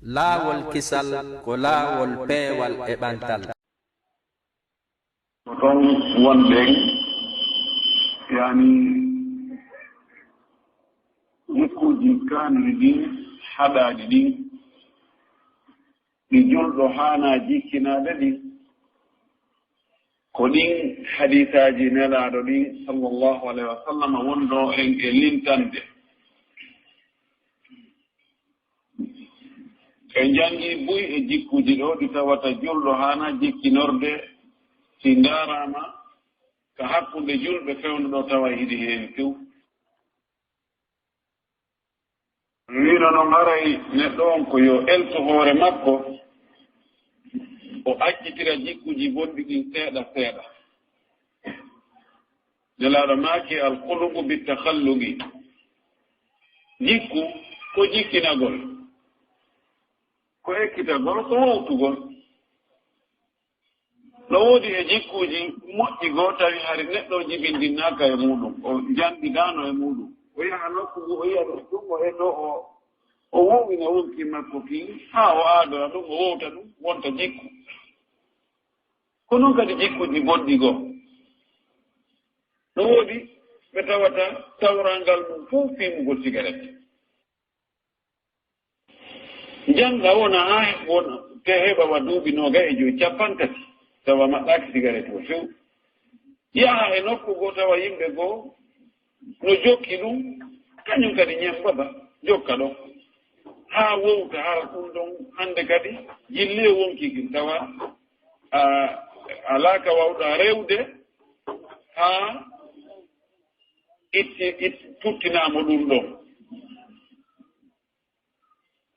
laawol kisal ko laawol peewal e ɓantal. Ton wonɗen yani jikkuji kanuɗi ɗin haɗaɗi ɗin ɗi julɗo hana jikkinade ɗin ko ɗin hadisaji nelaɗo ɗin sallllahu alayhi wa sallam wonɗo en e lintande e jangi buy e jikkuji ɗo ɗi tawata julɗo hana jikkinorde si darama ka hakkude julɓe fewnuɗo tawa hiɗi heewi few wino noon aray neɗɗo on ko yo elto hoore makko o accitira jikkuji bonɗi ɗin seeɗa seeɗa nelaɗo maaki alkulugu bitakhallugi jikku ko jikkinagol ko ekkitagol ko wowtugol no woodi e jikkuji moƴƴi goo tawi hari neɗɗo jibindinnaka e muɗum o janɗiɗano e muɗum o yaha nokkugu o yiya ɗum ɗum o heɗo o wowina wonki makko kin ha o aadora ɗum o wowta ɗum wonta jikku ko noon kadi jikkuji bonɗi goo no woodi ɓe tawata tawrangal mum fof fimugol cigarette janga wona ha wona te heɓa wa duuɓi noga e joyi capantati tawa maɗɗaki cigarette o few yaha e nokku goo tawa yimɓe goo no jokki ɗum kañum kadi ñembaba jokka ɗo ha wowta ha ɗum ɗon hande kadi jilli e wonkikin tawa alaka wawɗa rewde ha itti tuttinamo ɗum ɗon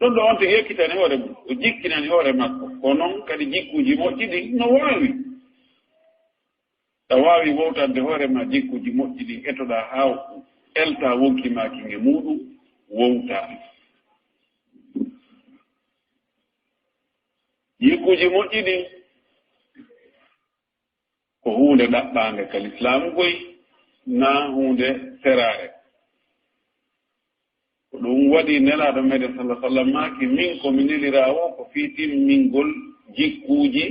ɗum ɗo on to yekkitani hoore mum o jikkinani hoore makko ko noon kadi jikkuji moƴƴi ɗi no wawi a wawi wowtande hoore ma jikkuji moƴƴi ɗi etoɗa ha elta wonki maki e muɗum wowta jikkuji moƴƴi ɗi ko hunde ɗaɓɓande ka l'islamu goyi na hunde serare ko ɗum waɗi nelaɗo meɗen sallah sallam maki min komi nelira o ko fi timmingol jikkuji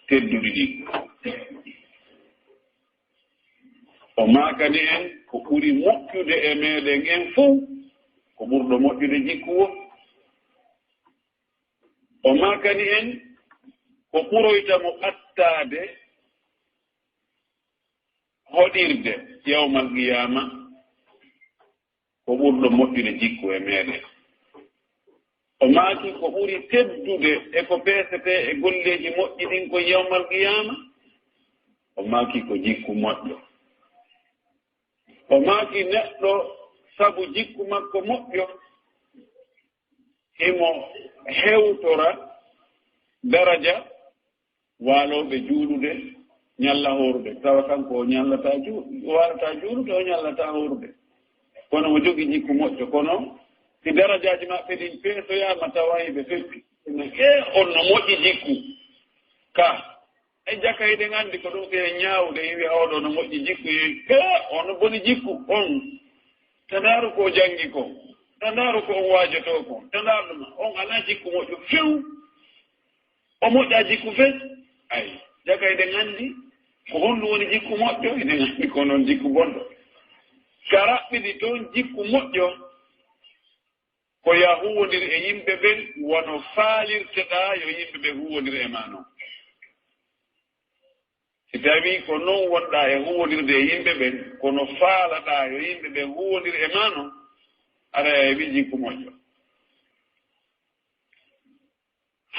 tedduɗi ɗi o makani en ko ɓuri moƴƴude e meɗen en fof ko ɓurɗo moƴƴude jikku o o makani en ko ɓuroytamo ɓattade hoɗirde yawmal qiyama ko ɓurɗo moƴƴude jikku e meɗen o maaki ko ɓuri teddude e ko peesete e golleji moƴƴi ɗin ko yawmal qiyama o maaki ko jikku moƴƴo o maaki neɗɗo sabu jikku makko moƴƴo himo hewtora daraja waaloɓe juulude ñalla horude tawa kanko o ñallata walata juulude o ñallata horude kono o jogii jikku moƴƴo kono si darajaji maɓɓe ɗin peesoyama tawa hiɓe feppi on no moƴƴi jikku ka e jakayɗen anndi ko ɗum e ñaawde yiwi oɗo no moƴƴi jikku ono boni jikku on tandaaru ko janngi ko tandaaru ko on waajoto ko tandaaruma on alaa jikku moƴƴo few o moƴƴa jikku fe ay jakayɗen anndi ko honɗum woni jikku moƴƴo eɗen anndi ko noon jikku bonɗo ka raɓɓiɗi toon jikku moƴƴo ko ya huwondir e yimɓe ɓen wono faalirteɗaa yo yimɓe ɓe huwondir e ma noon si tawi ko noon wonɗa e huwondirde e yimɓe ɓen kono faalaɗa yo yimɓe ɓen huwondir e ma noon aɗa e wi jikku moƴƴo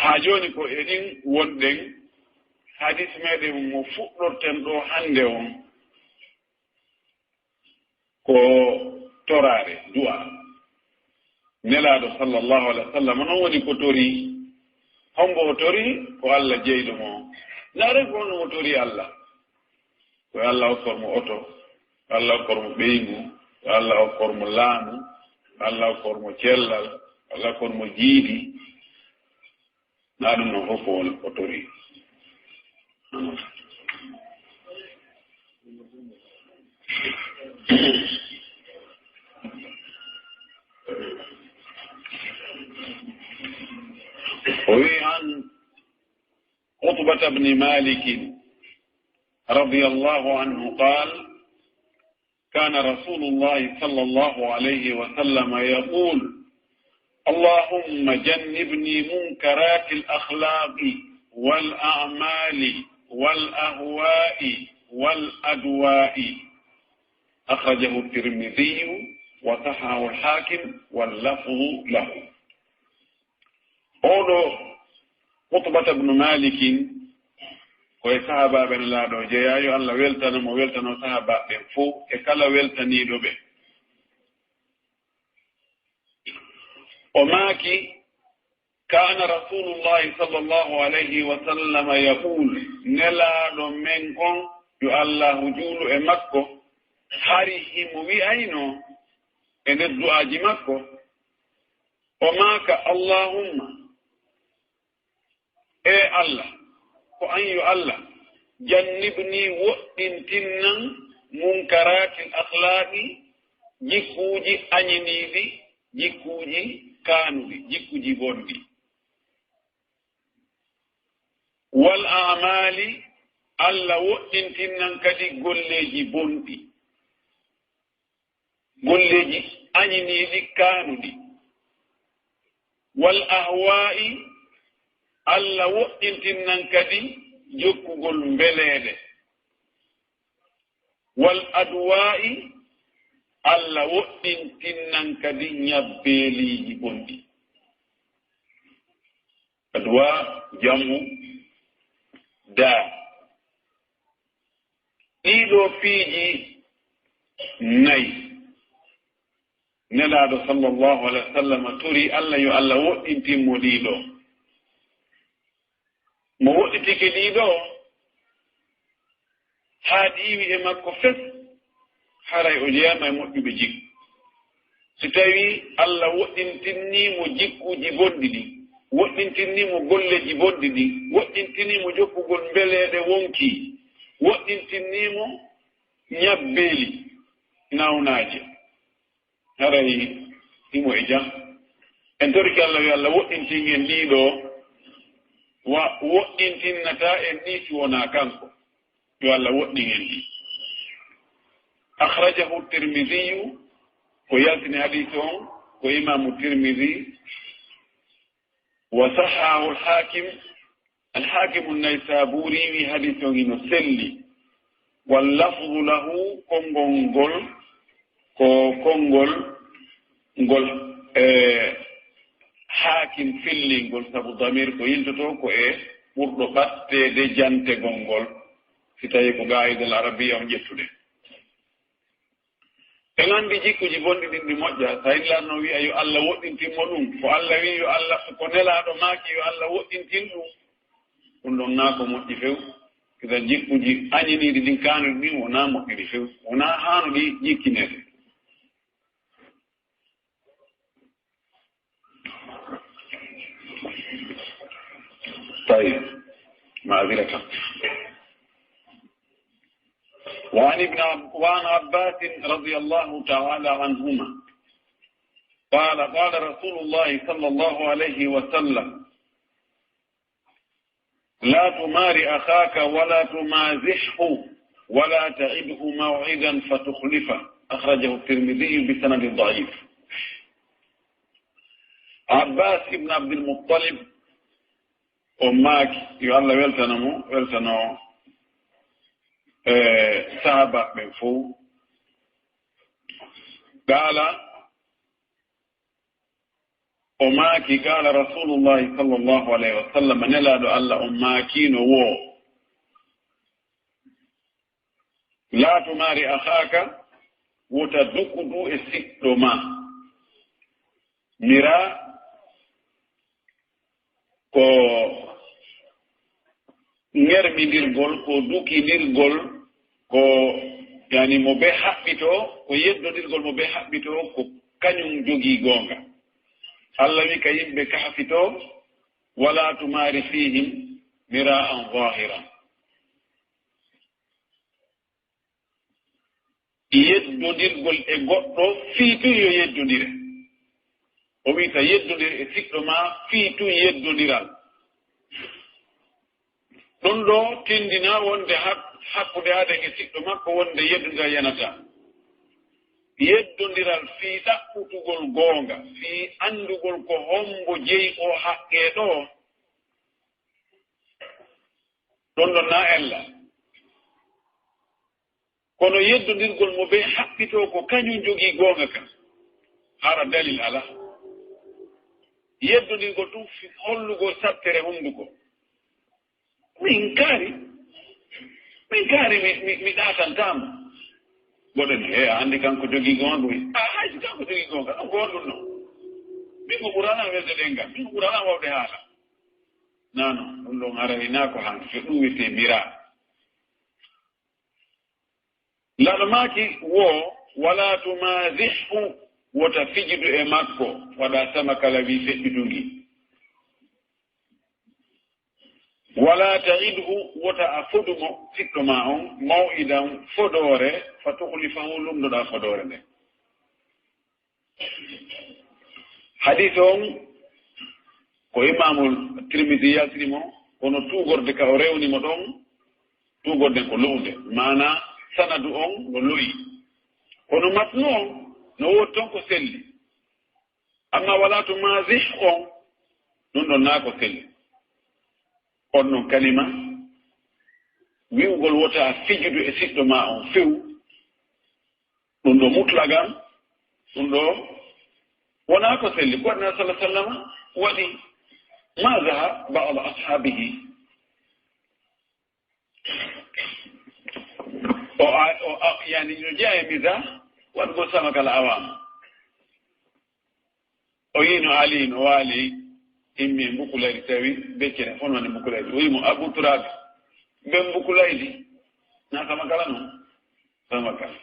haa jooni ko eɗin wonɗen hadis meɗen mo fuɗɗorten ɗo hannde on ko torare du'a nelaɗo sallllahu alayhi wa sallam noon woni ko tori hombo o tori ko Allah jeyɗo mo naare ko no mo tori Allah ko Allah hokkormo oto ko Allah hokkormo ɓeygu ko Allah hokkormo laamu ko Allah hokkormo cellal ko Allah hokkormo jiidi na ɗum noon fof o tori وهي عن عتبة بن مالك رضي الله عنه قال كان رسول الله صلى الله عليه وسلم يقول اللهم جنبني منكرات الأخلاق والأعمال والأهواء والأدواء. أخرجه الترمذي وصححه الحاكم واللفظ له. أولو عتبة بن مالك koye sahabaɓe no laaɗo jeeyayo Allah weltana mo weltano sahabaɓe fof e kala weltaniiɗo ɓe. o maaki kana rasulullahi sallllahu alayhi wa sallam yaqul nelaaɗo men on yo allahu juulu e makko hari himo wi'ayno e nder du'aaji makko o maaka allahumma e Allah ko an yo Allah jannibni woɗɗintinnan munkaratil akhlaqi jikkuuji añiniiɗi jikkuuji kaanuɗi jikkuuji bonɗi wal amali Allah woɗɗintinnan kadi golleeji bonɗi golleeji añiniiɗi kaanuɗi wal ahwa'i Allah woɗɗintinnan kadi jokkugol mbeleede wal adwa'i Allah woɗɗintinnan kadi ñabbeeliiji bonɗi. Adwa jamu daa. ɗiɗo piiji nayi nelaaɗo sallallahu alaihi wa sallam tori Allah yo Allah woɗɗintinmo ɗiɗo. mo woɗɗitike ɗiɗo haa ɗiiwi e makko fes haray o jeeyama e moƴƴuɓe jikku. so tawi Allah woɗɗintinniimo jikkuuji bonɗi ɗi woɗɗintinniimo golleji bonɗi ɗi woɗɗintinniimo jokkugol mbeleeɗe wonki woɗɗintinniimo ñabbeeli nawnaaje haray himo e jam en torki Allah yo Allah woɗɗintingen ɗiɗo wa woɗɗintinnata en ni si wonaa kanko yo Allah woɗɗingen ɗi. akhrajahu tirmidiyu ko yaltini hadise on ko imamu tirmidi wa sahahu alhakimu naysaburi wi hadise on ino selli wallafdu lahu konngol ngol ko konngol ngol hakim fillingol sabu damir ko yiltoto ko e ɓurɗo ɓatteede jantegol ngol si tawi ko gaayidal arabiya on ƴettude. en anndi jikkuji bonɗi ɗin ɗi moƴƴa so hillatno wiya yo Allah woɗɗintinmo ɗum ko Allah wi yo Allah ko nelaaɗo maaki yo Allah woɗɗintin ɗum ɗon naa ko moƴƴi few kida jikkuji añiniiɗi ɗin kaanuɗi ɗin wonaa moƴƴiɗi few wonaa haanuɗi jikkinede. طيب معذرة. وعن عباس رضي الله تعالى عنهما قال قال رسول الله صلى الله عليه وسلم لا تمار أخاك ولا تمازحه ولا تعده موعدا فتخلفه. أخرجه الترمذي بسند ضعيف. عباس ابن عبد المطلب أماك يالله weltano sahaba ɓe fof قال أماكي قال رسول الله صلى الله عليه وسلم نلاد الله أماكين وو لا تماري أخاك وتدكدو السكتما ميرا ko ngermindirgol ko dukindirgol ko yani mo be haɓɓito ko yeddodirgol mo be haɓɓito ko kañum jogii goonga. Allah wi ka yimɓe kahfito wala tumari fihim mira'an zahiran. yeddodirgol e goɗɗo fiitu yo yeddodire o wiita yeddude e siɗɗo ma fii tun yeddodiral ɗum ɗo tindina wonde hakkude aden e siɗɗo makko wonde yeddodiral yanata yeddodiral fii ɗaɓɓutugol goonga fii anndugol ko hombo jeyi o haqqee ɗo ɗon ɗon na ella kono yeddodirgol mo ɓe haɓɓitoo ko kañum jogii goonga kam hara dalil ala yeddodirgol ɗum hollugol sattere hunnduko min kaari mi ɗaatantama goɗen he anndi kanko jogii goonga haysi kanko jogii goonga ɗon gonɗum noon min ko ɓurana welde ɗengal min ko ɓurana wawde haala nano ɗum ɗon aranina ko han so ɗum wiyete mira laɗo maaki wo wala tumasihu wota fijidu e makko waɗa sama kala wi feƴƴitungi wala taidhu wota a fodumo siɗɗo ma on mawidan fodore fa tuhlifahu lumdoɗa fodore nde hadis on ko imamul tirmidi yaltinimo kono tugorde ka o rewnimo ɗon tugorde ko lownde mana sanadu on no loyi kono matnu on no wodi toon ko selli amma wala to masih on ɗum ɗon naa ko selli on noon kalima wiwgol wota fijudu e siɗɗo ma on few ɗum ɗo mutlagam ɗum ɗo wonaa ko selli ko waɗina sallah sallama waɗi mazaha ba'd ashabihi yani no jeeya e misa waɗgol sama kala awama o yino ali no waali immi mbukulaydi tawi beccene fon wonde mbukulaydi o yimo abou touraɓe ɓen mbukulaydi na sama kala noon sama kala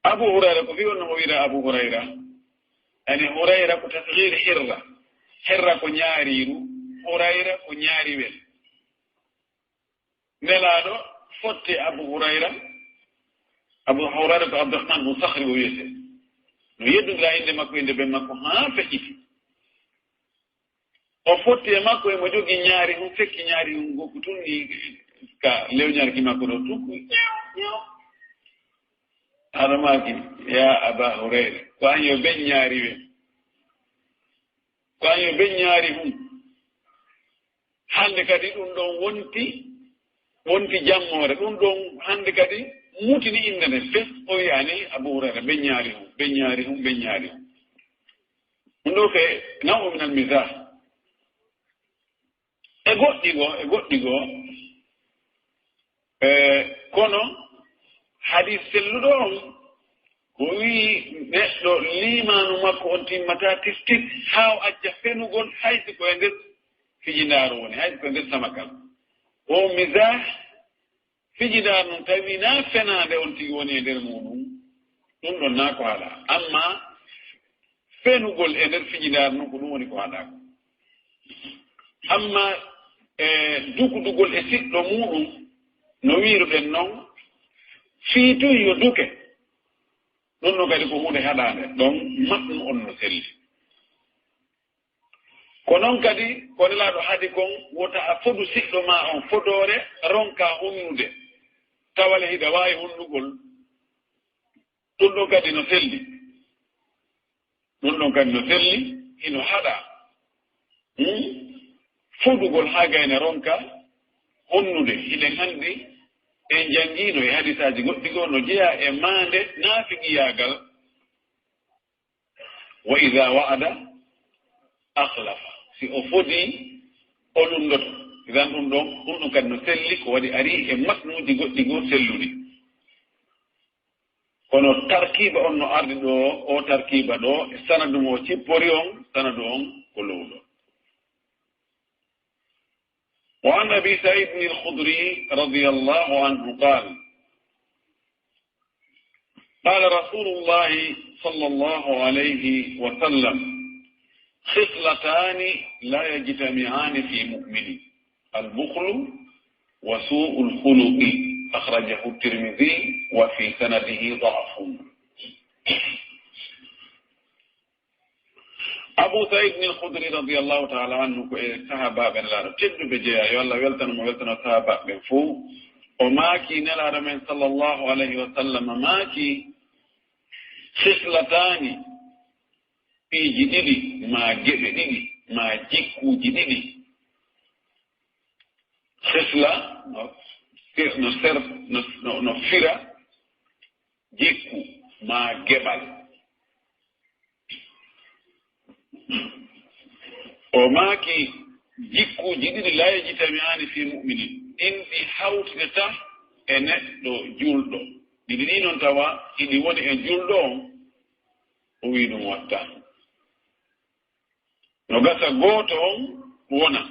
abou hurayra ko wi wonno mo wiira abou hurayra ani hurayra ko tasgir hirra ko ñaariru hurayra ko ñaariwel nelaɗo fotte abou hurayra ko abdourahmane mo sahri o wiyete no yeddudira inde makko inde ɓen makko haa feƴƴiti o fotti e makko emo jogii ñaari hum fekki ñaari hum gokku tunni ka lewñarki makko ɗo tukku ñaw haɗamaaki ya aba hurayra ko an yo ɓen ñaari wen ko an yo ɓen ñaari hum hannde kadi ɗum ɗon wonti jammoore ɗum ɗon hannde kadi mutini inde nde fes o wiyani abou hurayra ɓen ñaari hum ɗum ɗo ke naw min al misah e goɗɗi goo kono hadis selluɗo on ko wii neɗɗo limanu makko on timmata tistis haa o acca fenugol haysi koye nder fijindaaru woni haysi koye nder samakal o misah fijindaaru noon tawi na fenaande on tigi woni e nder muɗum ɗum ɗon naa ko haɗa amma fenugol e nder fijindaaru noon ko ɗum woni ko haɗako amma dugudugol e siɗɗo muɗum no wiiruɗen noon fiituy yo duke ɗum ɗo kadi ko hunde haɗaande ɗon maɓnu on no selli ko noon kadi ko nelaaɗo hadi kon wota a fodu siɗɗo ma on fodore ronka hunnude tawale hiɗa waawi hunnugol ɗum ɗon kadi no selli ino haɗa fodugol haa gayne ronka honnude hiɗen hanndi en janngiino e hadisaaji goɗɗi goo no jeya e maande naafiqiyaagal wa ida wa'ada ahlafa si o fodii o lumdoto idan ɗum ɗon kadi no selli ko waɗi arii e masnuuji goɗɗi goo selludi kono tarkiiba on no ardi ɗo o tarkiiba ɗo e sanadu mo cippori on sanadu on ko lowɗo وعن أبي سعيد الخدري رضي الله عنه قال رسول الله صلى الله عليه وسلم خصلتان لا يجتمعان في مؤمن البخل وسوء الخلق أخرجه الترمذي وفي سنده ضعف Abu Sa'id al-Khudri radiyallahu ta'ala anhu ko e sahaba ben la teddu be jeya yo Allah weltana mo weltana sahaba be fu o maaki nelaɗo men sallallahu alayhi wa sallam maaki hislatani piiji ɗiɗi ma geɓe ɗiɗi ma jikkuuji ɗiɗi hisla no fira jikku ma geɓal o maaki jikkuuji ɗiɗi la yejitamiani fi mu'minin ɗin ɗi hawtidata e neɗɗo julɗo ɗiɗi ɗi noon tawa iɗi woni e julɗo on o wi ɗum watta no gasa gooto on wona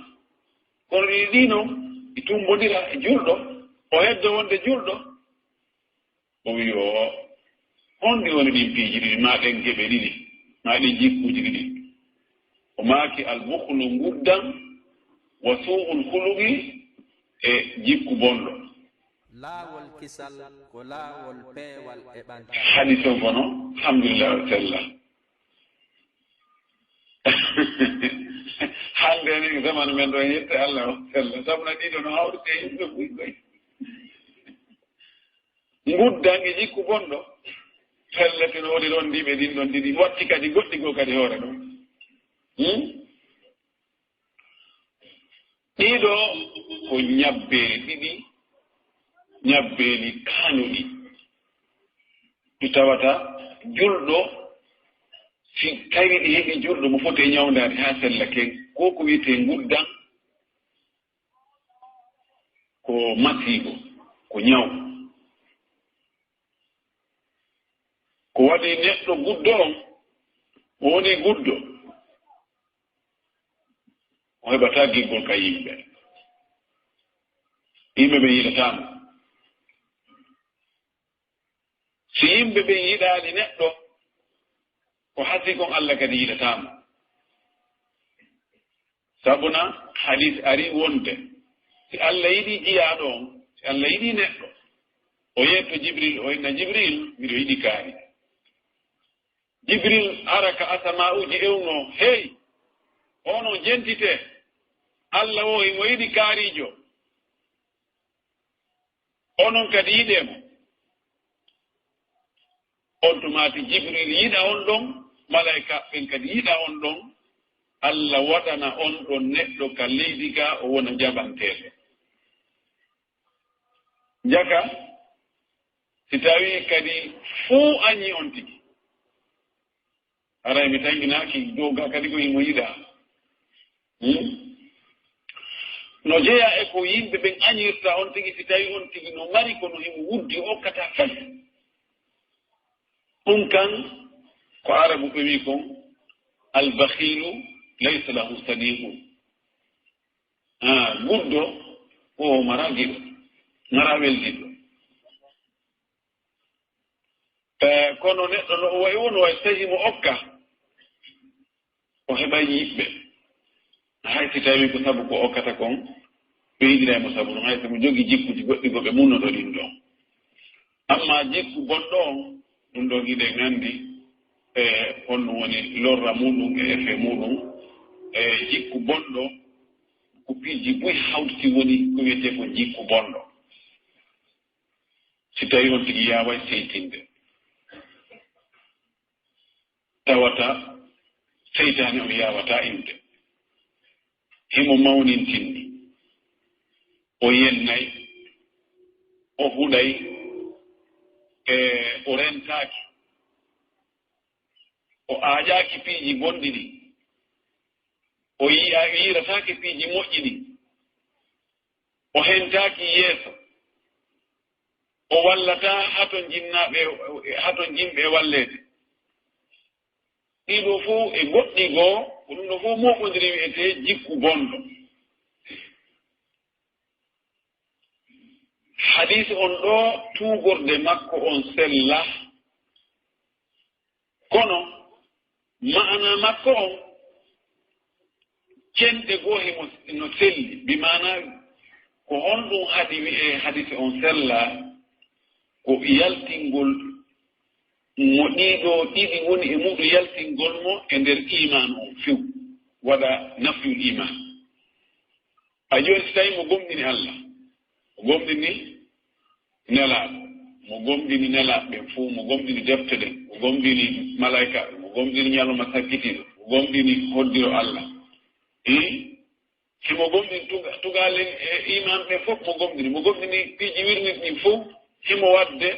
kono ɗiɗi ɗi noon ɗi tumbodira e julɗo o heddo wonde julɗo o wi o honɗi woni ɗin piiji ɗiɗi ma ɗen geɓe ɗiɗi ma ɗin jikkuuji ɗiɗi o maaki albukhlu nguddan wa su'ul khuluqi e jikku bonɗo laawol kisal ko laawol peewal e ɓanta hadis o kono alhamdulillah wa sallah hande ni zamanu men ɗo yette Allah o sallah sabuna ɗiɗo no hawrite yimɓe ɓuygoy nguddan e jikku bonɗo fellete no woni ɗon ndiɓe ɗin ɗon ɗiɗi watti kadi goɗɗi goo kadi hoore ɗum ɗiɗo ko ñabbeeli ɗiɗi ñabbeeli kaanuɗi ɗi tawata julɗo si tawi ɗi heɓi julɗo mo foti e ñawdaade haa sella ken ko ko wiyetee nguddan ko masiibo ko ñaw ko waɗi neɗɗo guddo on o woni guddo o heɓataa giggol ka yimɓe ɓe yiɗataamo si yimɓe ɓe yiɗaani neɗɗo ko hasi kon Allah kadi yiɗataamo sabuna hadis ari wonde si Allah yiɗi jiyaaɗo on si Allah yiɗi neɗɗo o yetto Jibril o inna Jibril miɗo yiɗi kaari Jibril ara ka asama'uji ewno hey ono jentite Allah o imo yiɗi kaarijo onon kadi yiɗemo on tumati Jibril yiɗa on ɗon malaika ɓen kadi yiɗa on ɗon Allah waɗana on ɗon neɗɗo ka leydi ka o wona jaɓanteɗo jaka si tawi kadi fuu añi on tigi aray mi tanginaki doga kadi ko imo yiɗa no jeeya e ko yimɓe ɓen añirta on tigi si tawi on tigi no mari kono himo wuddi okkata fes ɗum kan ko arabu ɓe wi kon albakhilu laysa lahu sadiqun guddo o mara giɗo mara weldiɗo kono neɗɗo no o wayi wono way tawi mo okka o heɓay yiɓɓe hay si tawi ko sabu ko okkata kon ɓe yiɗiraymo sabu ɗum hay so mo jogii jikkuji goɗɗi go ɓe munnoɗo ɗin ɗon amma jikku bonɗo on ɗum ɗo giɗe nganndi e honɗum woni lorra muɗum e effet muɗum e jikku bonɗo ko piiji boyi hawti woni ko wiyetee ko jikku bonɗo si tawi on tigi yaaway seytinde tawata seytaane o yaawata inde himo mawnintinni o yennay o huɗay e o rentaaki o aaƴaaki piiji gonɗi ɗi o yiirataake piiji moƴƴi ɗi o hentaaki yeeso o wallataa haton jimɓe e walleede ɗiɗo fof e goɗɗi goo ko ɗum ɗo fof moɓodiri wiyetee jikku bonɗo hadise on ɗo tuugorde makko on sella kono ma'ana makko on cenɗe goo no selli bi mana ko honɗum hadi wi'e hadise on sella ko yaltingol mo ɗiɗo ɗiɗi woni e muɗum yaltingol mo e nder iman on few waɗa nafyul iman a joni so tawi mo gomɗini Allah mo gomɗini nelaaɗo mo gomɗini nelaaɓe ɓen fof mo gomɗini defte ɗen mo gomɗini malaika mo gomɗini ñalawma sakkitiɗo mo gomɗini hoddiro Allah simo gomɗini tugalen e iman ɓe fof mo gomɗini piiji wirnit ɗin fof himo wadde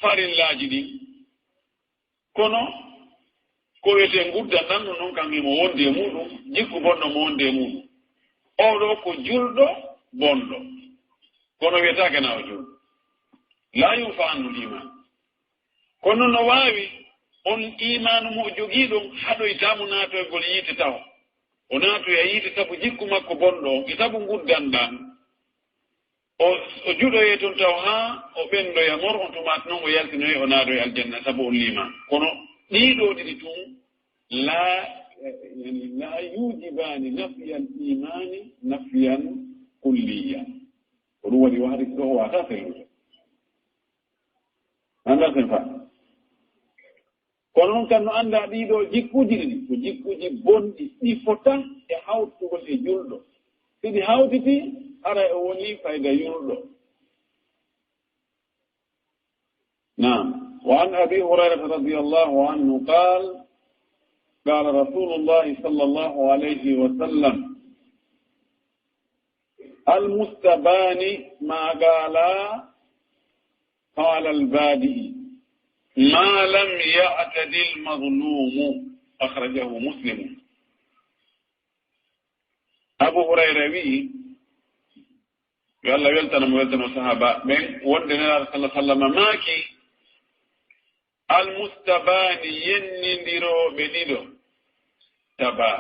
farillaji ɗin kono ko wiyete gudda tan no noon kam himo wondi e muɗum jikku bonɗo mo wondi e muɗum oɗo ko julɗo bonɗo kono wiyetake na o julɗo la yufa annul iman kono no wawi on imanu mo jogiiɗon haɗoytamo natoygol yiite taw o naatoy a yiite sabu jikku makko bonɗo on e sabu guddanɗan o juɗoye toon taw ha o ɓendoya mor on tumat noon o yaltinoye o naadoy aljanna sabu on liman kono ɗiɗo ɗiɗi tun la yujibani nafiyal imani nafiyan kulliya ko ɗum waɗi wahde ɗo o wata sellude anda sen fa kono noon kan no annda ɗiɗo jikkuji ɗiɗi ko jikkuji bonɗi ɗi fota e hawtugol e julɗo siɗi hawtiti ara e woni fayda yulɗo نعم وعن أبي هريرة رضي الله عنه قال رسول الله صلى الله عليه وسلم المستبان ما قال البادئ ما لم يعتد المظلوم أخرجه مسلم أبو هريرة يلا يلتنا صحابة من ودنا رسول الله صلى الله عليه وسلم ماكي المستبان ينندرو بديدو تبا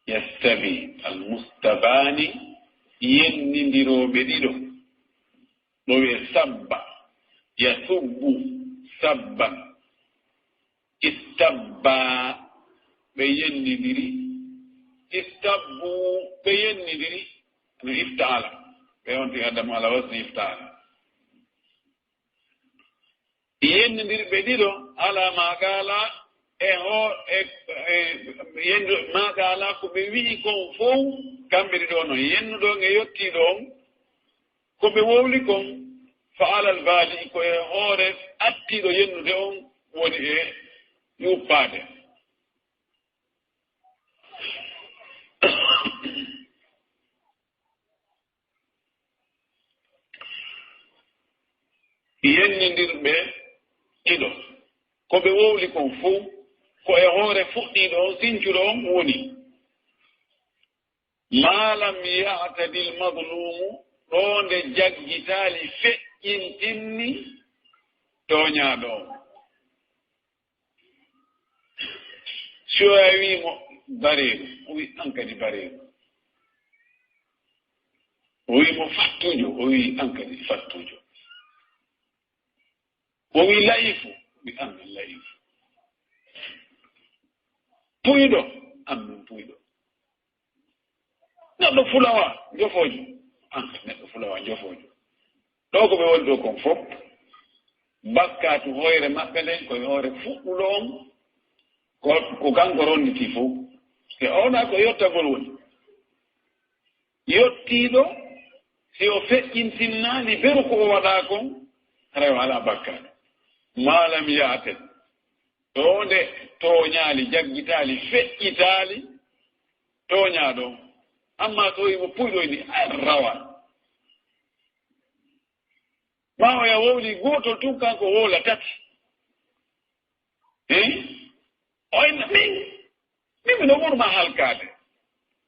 يستبي المستبان ينندرو بديدو لو يسب يسب سب استبا بينندري استبوا بينندري افتعل بيونتي ادم على وزن افتعل yendir ɓe ɗiɗo ala magala yendu magala ko ɓe wi'i kon fof kamɓe ɗiɗo noon yennuɗon e yettiɗon ko ɓe wowli kon fa alal baali ko e hoore attiɗo yennude on woni e yuppade yennidirɓe ɗiɗo ko ɓe wowli kon fof ko e hoore fuɗɗiɗo on sincuɗo on woni malam ya'tadil madlumu ɗo nde jaggitali feƴƴintinni toñaɗo on so a wimo bareeru o wi an kadi bareeru o wimo fattujo o wi an kadi fattujo o wi layifu wi an min layifu puyɗo an min puyɗo neɗɗo fulawa jofojo an neɗɗo fulawa jofojo ɗo ko ɓe woni ɗo kon fof bakkatu hoyre maɓɓe nden koye hoore fuɗɗuɗo on ko kanko ronditi fof e ona ko yottagol woni yottiɗo si o feƴƴintinnani beru ko o waɗa kon rewa ala bakkatu malam yaaten ɗo nde toñaali jaggitaali feƴƴitaali toñaaɗo amma so yimo puyɗoyni rawa ma o ya wowli gootol tun kanko wowla tati oyna min mino ɓurma halkaade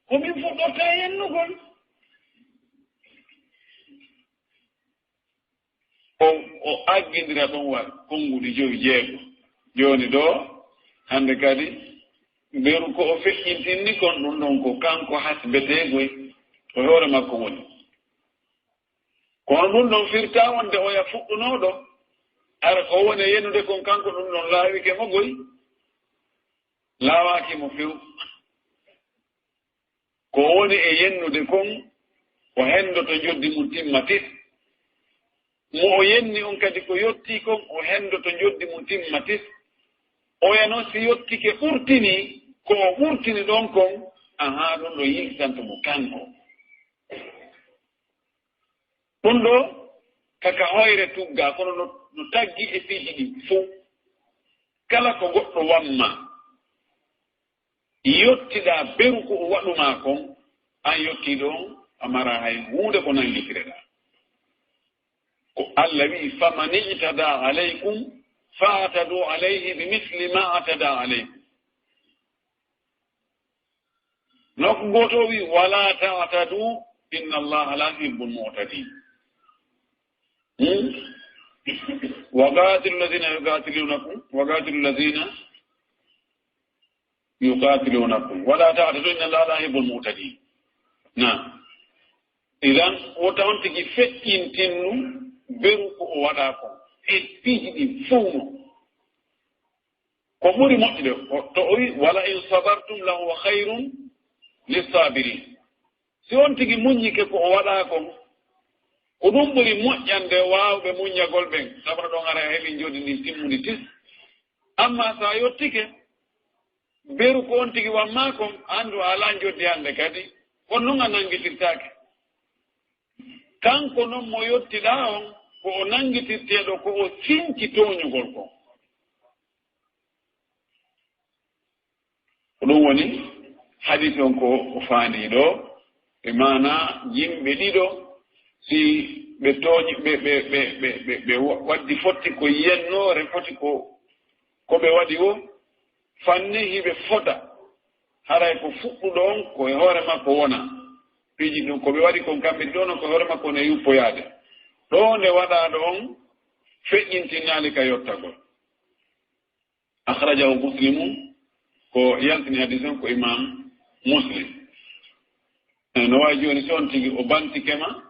komin fuɗɗorta e yennugol o aggindira ɗon wat konnguɗi joyi jeego jooni ɗo hannde kadi mberu ko o feƴƴintinni kon ɗum ɗon ko kanko hasbeteegoy o hoore makko woni kono ɗum ɗon firta wonde oya fuɗɗunooɗo ara ko woni e yennude kon kanko ɗum ɗon laawike mo goy laawaaki mo few ko woni e yennude kon o henndoto joddi mum timmatit mo o yenni on kadi ko yotti kon o hendo to joddi mum timmatis o yano si yottike ɓurtini ko o ɓurtini ɗon kon aha ɗum ɗo yiltanto mo kanko ɗum ɗo kaka hoyre tugga kono no taggi e piiji ɗi fuu kala ko goɗɗo wamma yottiɗa beru ko o waɗuma kon an yotti ɗon amara hay hunde ko nangitireɗa ko Allah wi faman i'tada alaykum fa'tadu alayhi bimithli ma atada alaykum nok goto wi wala ta'tadu inna Allah la yuhibbul mu'tadin وقاتلوا الذين يقاتلونكم وقاتلوا الذين يقاتلونكم ولا تعتدوا إن الله لا يحب المعتدين نعم إذن وتونتكي فتين تنو بيرو وراكم إتيجي فومو كموري مؤتدو تقولي ولا إن صبرتم لهو خير للصابرين سيونتكي منيكي وراكم ko ɗum ɓuri moƴƴande waawɓe muññagol ɓen sabata ɗon ara heli jodi ndi timmundi tis amma so a yottike beru ko on tigi wamma kon anndu ala joddi hannde kadi kono noon a nanngitirtaake kanko noon mo yottiɗaa on ko o nanngitirteeɗo ko o sinci tooñugol kon ko ɗum woni hadis on ko o faandi ɗo e maana yimɓe ɗiɗo si ɓe tooñi ɓe waddi fotti ko yennoore foti ko ɓe waɗi o fanni hiɓe foda haray ko fuɗɗuɗon ko e hoore makko wona piiji ɗum ko ɓe waɗi kon kamɓe ɗono ko hoore makko ne yuppoyaade ɗo nde waɗaɗo on feƴƴintinnaali ka yottagol akhrajahu muslimu ko yaltini hadis on ko imam muslim no wawi joni si on tigi o bantikema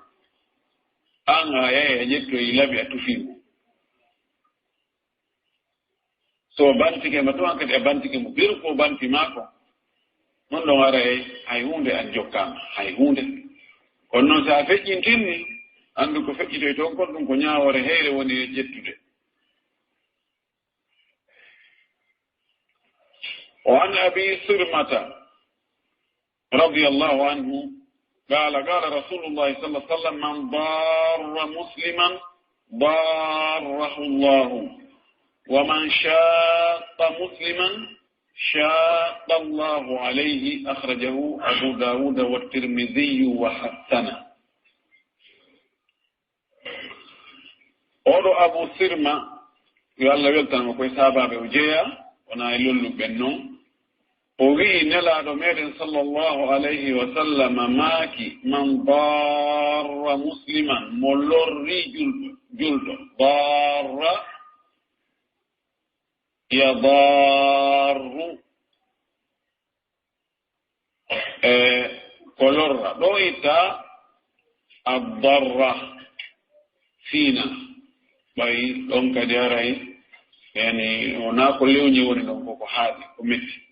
an a yahi a ƴettoyi laɓi a tufimo so bantike ma to an kadi a bantike mo ɓiru ko banti maako non ɗon ara hay hunde an jokkama hay hunde kono noon so a feƴƴintinni anndu ko feƴƴitoy toon kon ɗum ko ñaawore heyre woni e ƴettude o an abi sirmata radiyallahu anhu قال رسول الله صلى الله عليه وسلم من ضار مسلما ضاره الله ومن شاق مسلما شاق الله عليه أخرجه أبو داود والترمذي وحسنه أولو أبو سرمة يالله يلتنا مكوي سابا بوجيا ونايلول بنو وغي نلا دومير صلى الله عليه وسلم ماكي من ضار مسلما مولوري جلد ضار يضار كولورا دويتا الضرة فينا باي دونك دياراي يعني هناك ليوني وني دونك حالي كوميتي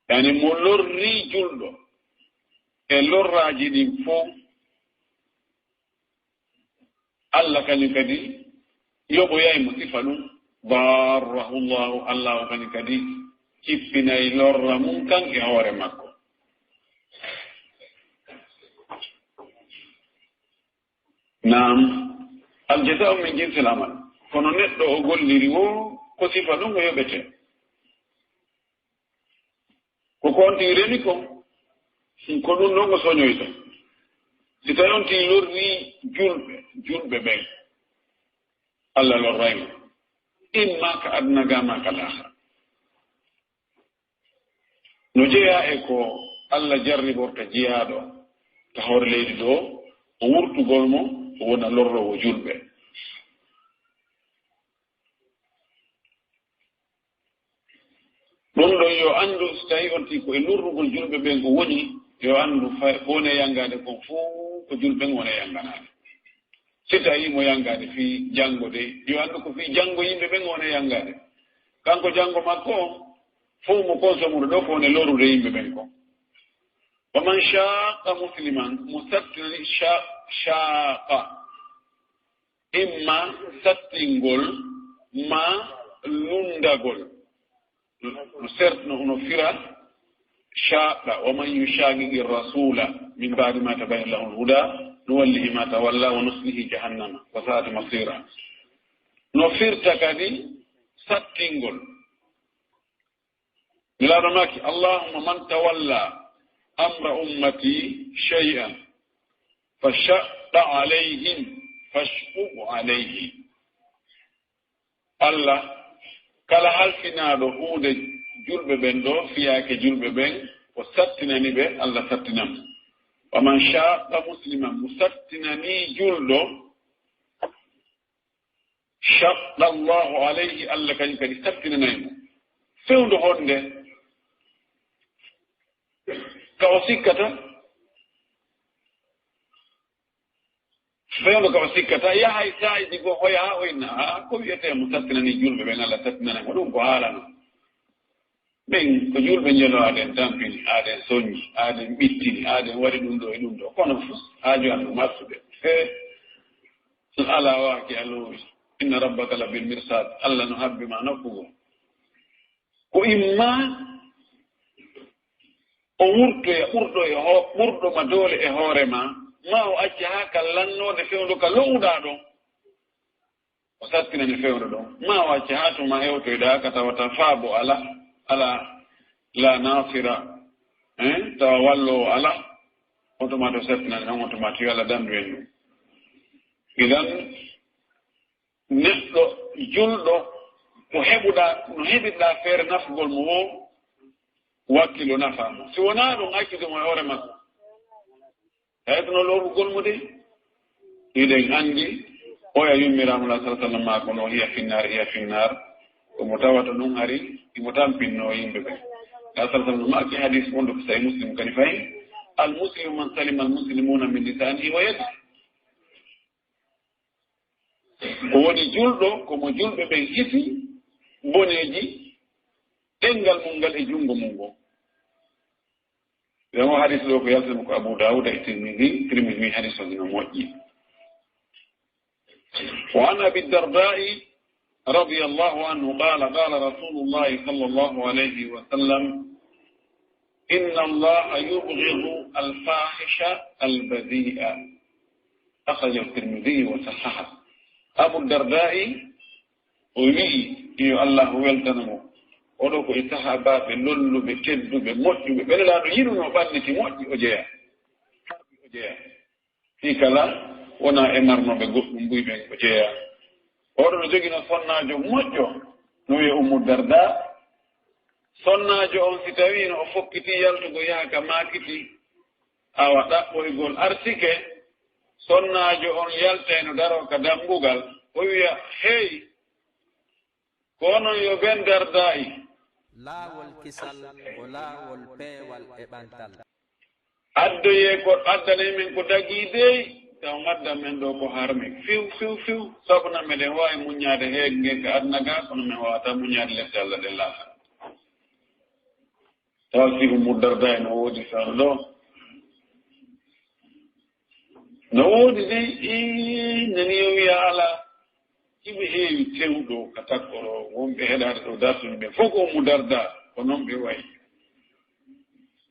yani mo lorri julɗo e lorraaji ɗin fof Allah kañum kadi yoɓoyaymo sifa ɗum barrahullahu allahu kañum kadi cippinay lorra mum kan e hoore makko nam aljazau min jinsil amal kono neɗɗo o golliri wo ko sifa ɗum o yoɓete ko konti remi ko ɗum ɗon ko soñoyta si tawi on ti lorri julɓe ɓen Allah lorrayma imma ka aduna ga ma ka lahara no jeeya e ko Allah jarriborta jeyaɗo ta hoore leydi ɗo o wurtugol mo o wona lorrowo julɓe ɗum ɗon yo anndu so tawi on ti ko e lurrugol julɓe ɓen ko woni yo anndu ko woni e yanngade kon fof ko julɓen woni e yannganaade si tawi mo yanngade fii janngode yo anndu ko fii janngo yimɓe ɓen woni e yanngade kanko janngo makko o fof mo consomude ɗo ko woni lorude yimɓe ɓen kon wa man shaqa musliman mo sattinani shaqa imma sattingol ma lundagol no sertno no fira shaqa wa man yushaqiqi rasula min ba'di ma tabayyana lahu al-huda nuwallihi ma tawalla wa nuslihi jahannama wa sa'at masira no firta kadi sattingol ila maki allahumma man tawalla amra ummati shay'an fashaqqa alayhim fashquq alayhi Allah kala halfinaɗo huude julɓe ɓen ɗo fiyaake julɓe ɓen o sattinani ɓe Allah sattinan waman shaqa musliman mo sattinani julɗo shaqqa allahu alayhi Allah kañum kadi sattinanaymo fewndo honde ka o sikkata fewndo ka o sikkata yahay saaji go hoya ha oyna ko wiyete mo sattinani julɓe ɓen Allah sattinanaymo ɗum ko haalano ɓen ko julɓe jelo aɗen tampini aɗen soññi aɗen ɓittini aɗen waɗi ɗum ɗo e ɗum ɗo kono fof haaju an ɗum artude ala waaki allowi inna rabbaka la bil mirsad Allah no habbima nokkugo ko imma o wurtoya ɓurɗo e ɓurɗoma doole e hoore ma o acca ha ka lannode fewndo ka lowɗa ɗon o sattinani fewndo ɗon o acca ha tuma hewtoyɗa ka tawata faabo ala la nasira tawa wallowo ala otoma to sattinani on otoma to yo Allah dandu en ɗum idan neɗɗo julɗo ko heɓuɗa no heɓiɗɗa feere nafgol mo wo wakkilo nafamo si wona ɗum accude mo e hoore makko haytono lowrugol mo de iɗen anndi oya yummiramula sa sallam maako no hiya finnar omo tawata ɗum ari imo tampinno yimɓe ɓe sa sallam maaki hadis wonde ko sahi muslim kadi fayi al muslimu man salima al muslimuna min lisanihi wa yadi ko woni julɗo komo julɓe ɓen hisi boneji ɗengal mum ngal e junngo mum ngo ɗemo hadis ɗo ko yaltama ko Abu Dawud e Tirmidhi hadis o ino moƴƴi wa an Abi Darda'i رضي الله عنه قال قال رسول الله صلى الله عليه وسلم إن الله يبغض الفاحش البذيء أخرجه الترمذي وصححه أبو الدرداء وي الله weltanamo oɗo ko e sahabaɓe lolluɓe tedduɓe moƴƴuɓe ɓeɗelaɗo yiɗuno ɓalliti moƴƴi o jeeya fi kala wona e marnoɓe goɗɗum mbuyɓen o jeeya oɗo no jogino sonnajo moƴƴo no wiye Ummu Darda sonnajo on si tawi no o fokkiti yaltugo yaha ka makiti awa ɗaɓɓoygol arsike sonnajo on yalteno daro ka dambugal o wiya hey kono yo ben Darda'i laawol kisal ko laawol peewal e ɓantal addoye ko addane men ko dagi dey taw ngadda men ɗo ko harmi fiw sabuna meɗen wawi muñade heege ka adna ga kono min wawata muñade lefte Allah ɗen laata taw si Ummu Darda no woodi sano ɗo no woodi dey nani yo wiya ala hiɓe heewi tewɗo ka takkoro wonɓe heɗade ɗo dartude ɓe fof ko Ummu Darda ko noon ɓe wayi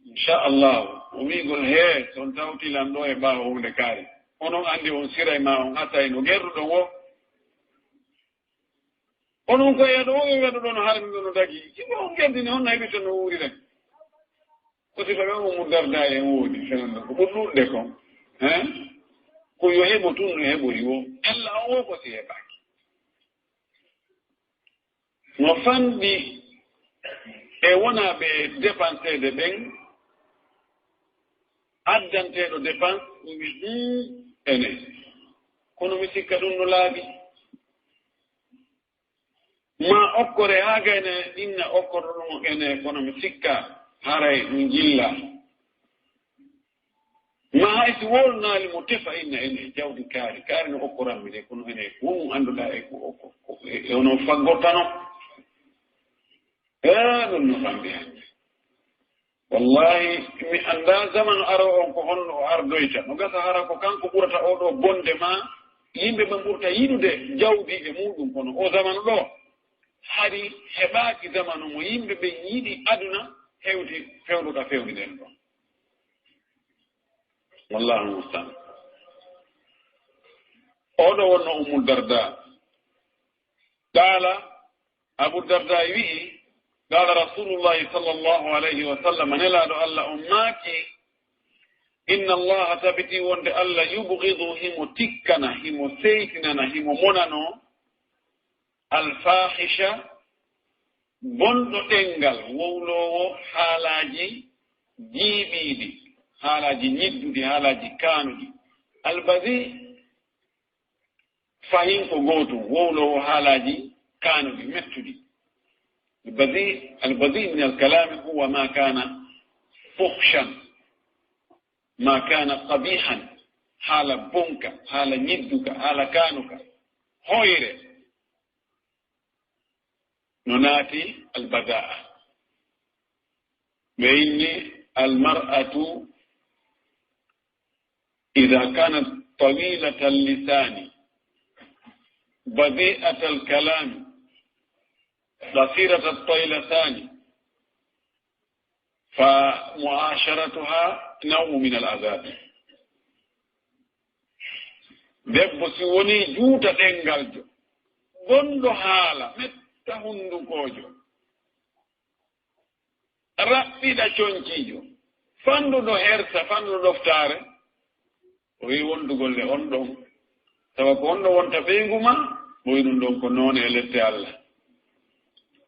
inchallahu o wigol he son tawtilan ɗo e ɓaawa hunde kaari onon anndi on siray ma on asay no gerruɗon o onon koye aɗo o weɗo ɗo no harmi ɗo no dagi kiɓe on gerdini on naybito no wuuri rek ko si tawi Ummu Darda en woodi fenando ko ɓurɗuɗde kon ko yo heɓo tun no heɓori wo ella on o ko si heɓaki no fanɗi e wona ɓe dépensede ɓen addanteɗo dépense o wi ene kono mi sikka ɗum no laaɓi ma okkore haa gayne ɗinna okkoto ɗum ene kono mi sikka haray ɗum jilla ma hay si wolnaali mo tefa inna ene jawdi kaari no okkoranmi de kono ene won annduɗa e ono faggortano ɗum no fambi hannde wallahi mi annda zamanu aro on ko honno o ardoyta no gasa hara ko kanko ɓurata oɗo bonde ma yimɓe ɓe ɓurta yiɗude jawdi e muɗum kono o zamanu ɗo hari heɓaaki zamanu mo yimɓe ɓe yiɗi aduna hewti fewdu ka fewniɗen ɗo wallahu mustan oɗo wonno Ummu Darda qala Abu Darda wi'i qala rasulullahi sallallahu alayhi wa sallam nelaɗo Allah on maaki inna allaha tabiti wonde Allah yubghidu himo tikkana himo seytinana himo monano alfahisha bonɗo ɗengal wowlowo haalaji jiiɓiɗi haalaji ñidduɗi haalaji kaanuɗi albadi fahin ko gootum wowlowo haalaji kaanuɗi mettuɗi albadi min alkalami huwa ma kana fuhshan ma kana qabihan haala bonka haala ñidduka haala kaanuka hoyre no naati albadaa ɓe inni almar'atu ida kanat tawilata allisani badi'ata alkalami qasirata altaylasani fa mu'asharatuha nawu min al'adabi debbo si woni juuta ɗengaljo gonɗo haala metta hundukojo raɓɓiɗa concijo fanduɗo hersa fanduɗo ɗoftare o wi wondugolle on ɗon tawa ko on ɗo wonta ɓeygu ma o wi ɗum ɗon ko noon e lette Allah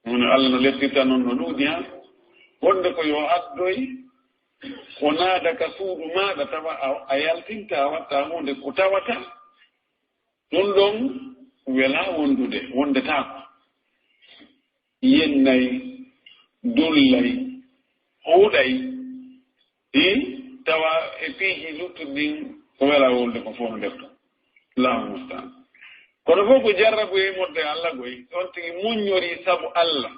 noon Allah no lettirta noon no ɗuuɗi ha wonde ko yo addoy ko naada ka suudu maɗa tawa a yaltinta a watta hunde ko tawata ɗum ɗon wela wondude wondetako yennay dullay huuɗay tawa e piiji luttuɗin ko wela wolde ko fof no defta allahu mustaan kono fof ko jarrabu e modde Allah goy on tigi muññori sabu Allah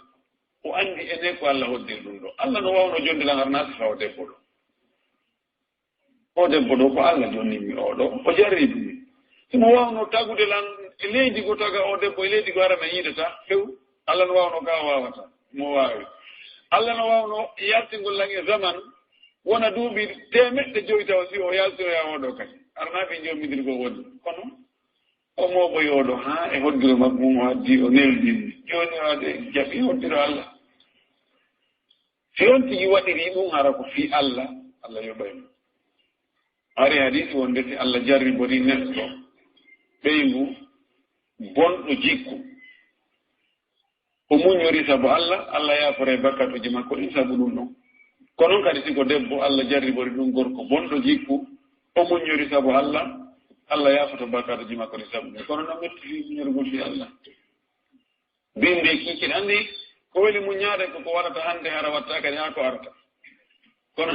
o andi ene ko Allah hoddir ɗum ɗo Allah no wawno jondilan har nasifa o debbo ɗo o debbo ɗo ko Allah jonnimi oɗo o jarribimi simo wawno tagude lan e leydi go taga o debbo e leydi go arana yiidata few Allah no wawno ka wawata mo wawi Allah no wawno yaltingol lan e zaman wona duuɓi temeɗɗe joyi taw si o yaltinoya oɗo kadi arnaɓe jomidirgo woni kono o moɓoy oɗo ha e hoddiro maɓɓum o addi o neldinni joni wade jaɓi hoddiro Allah si on tigi waɗiri ɗum hara ko fi Allah Allah yoɓaymo ari hadisi wonde si Allah jarribori neɗɗo ɓeygu bonɗo jikku o muñori sabu Allah Allah yafore bakkatuji makko ɗin sabu ɗum ɗon kono kadi siko debbo Allah jarribori ɗum gorko bonɗo jikku o muñori sabu Allah Allah yafoto bakkatuji makko ɗin sabu ɗum kono no metti fi muñorgol fi Allah binde kikiɗe andi ko weli muñaade koko waɗata hande hara watta kadi ha ko arata kono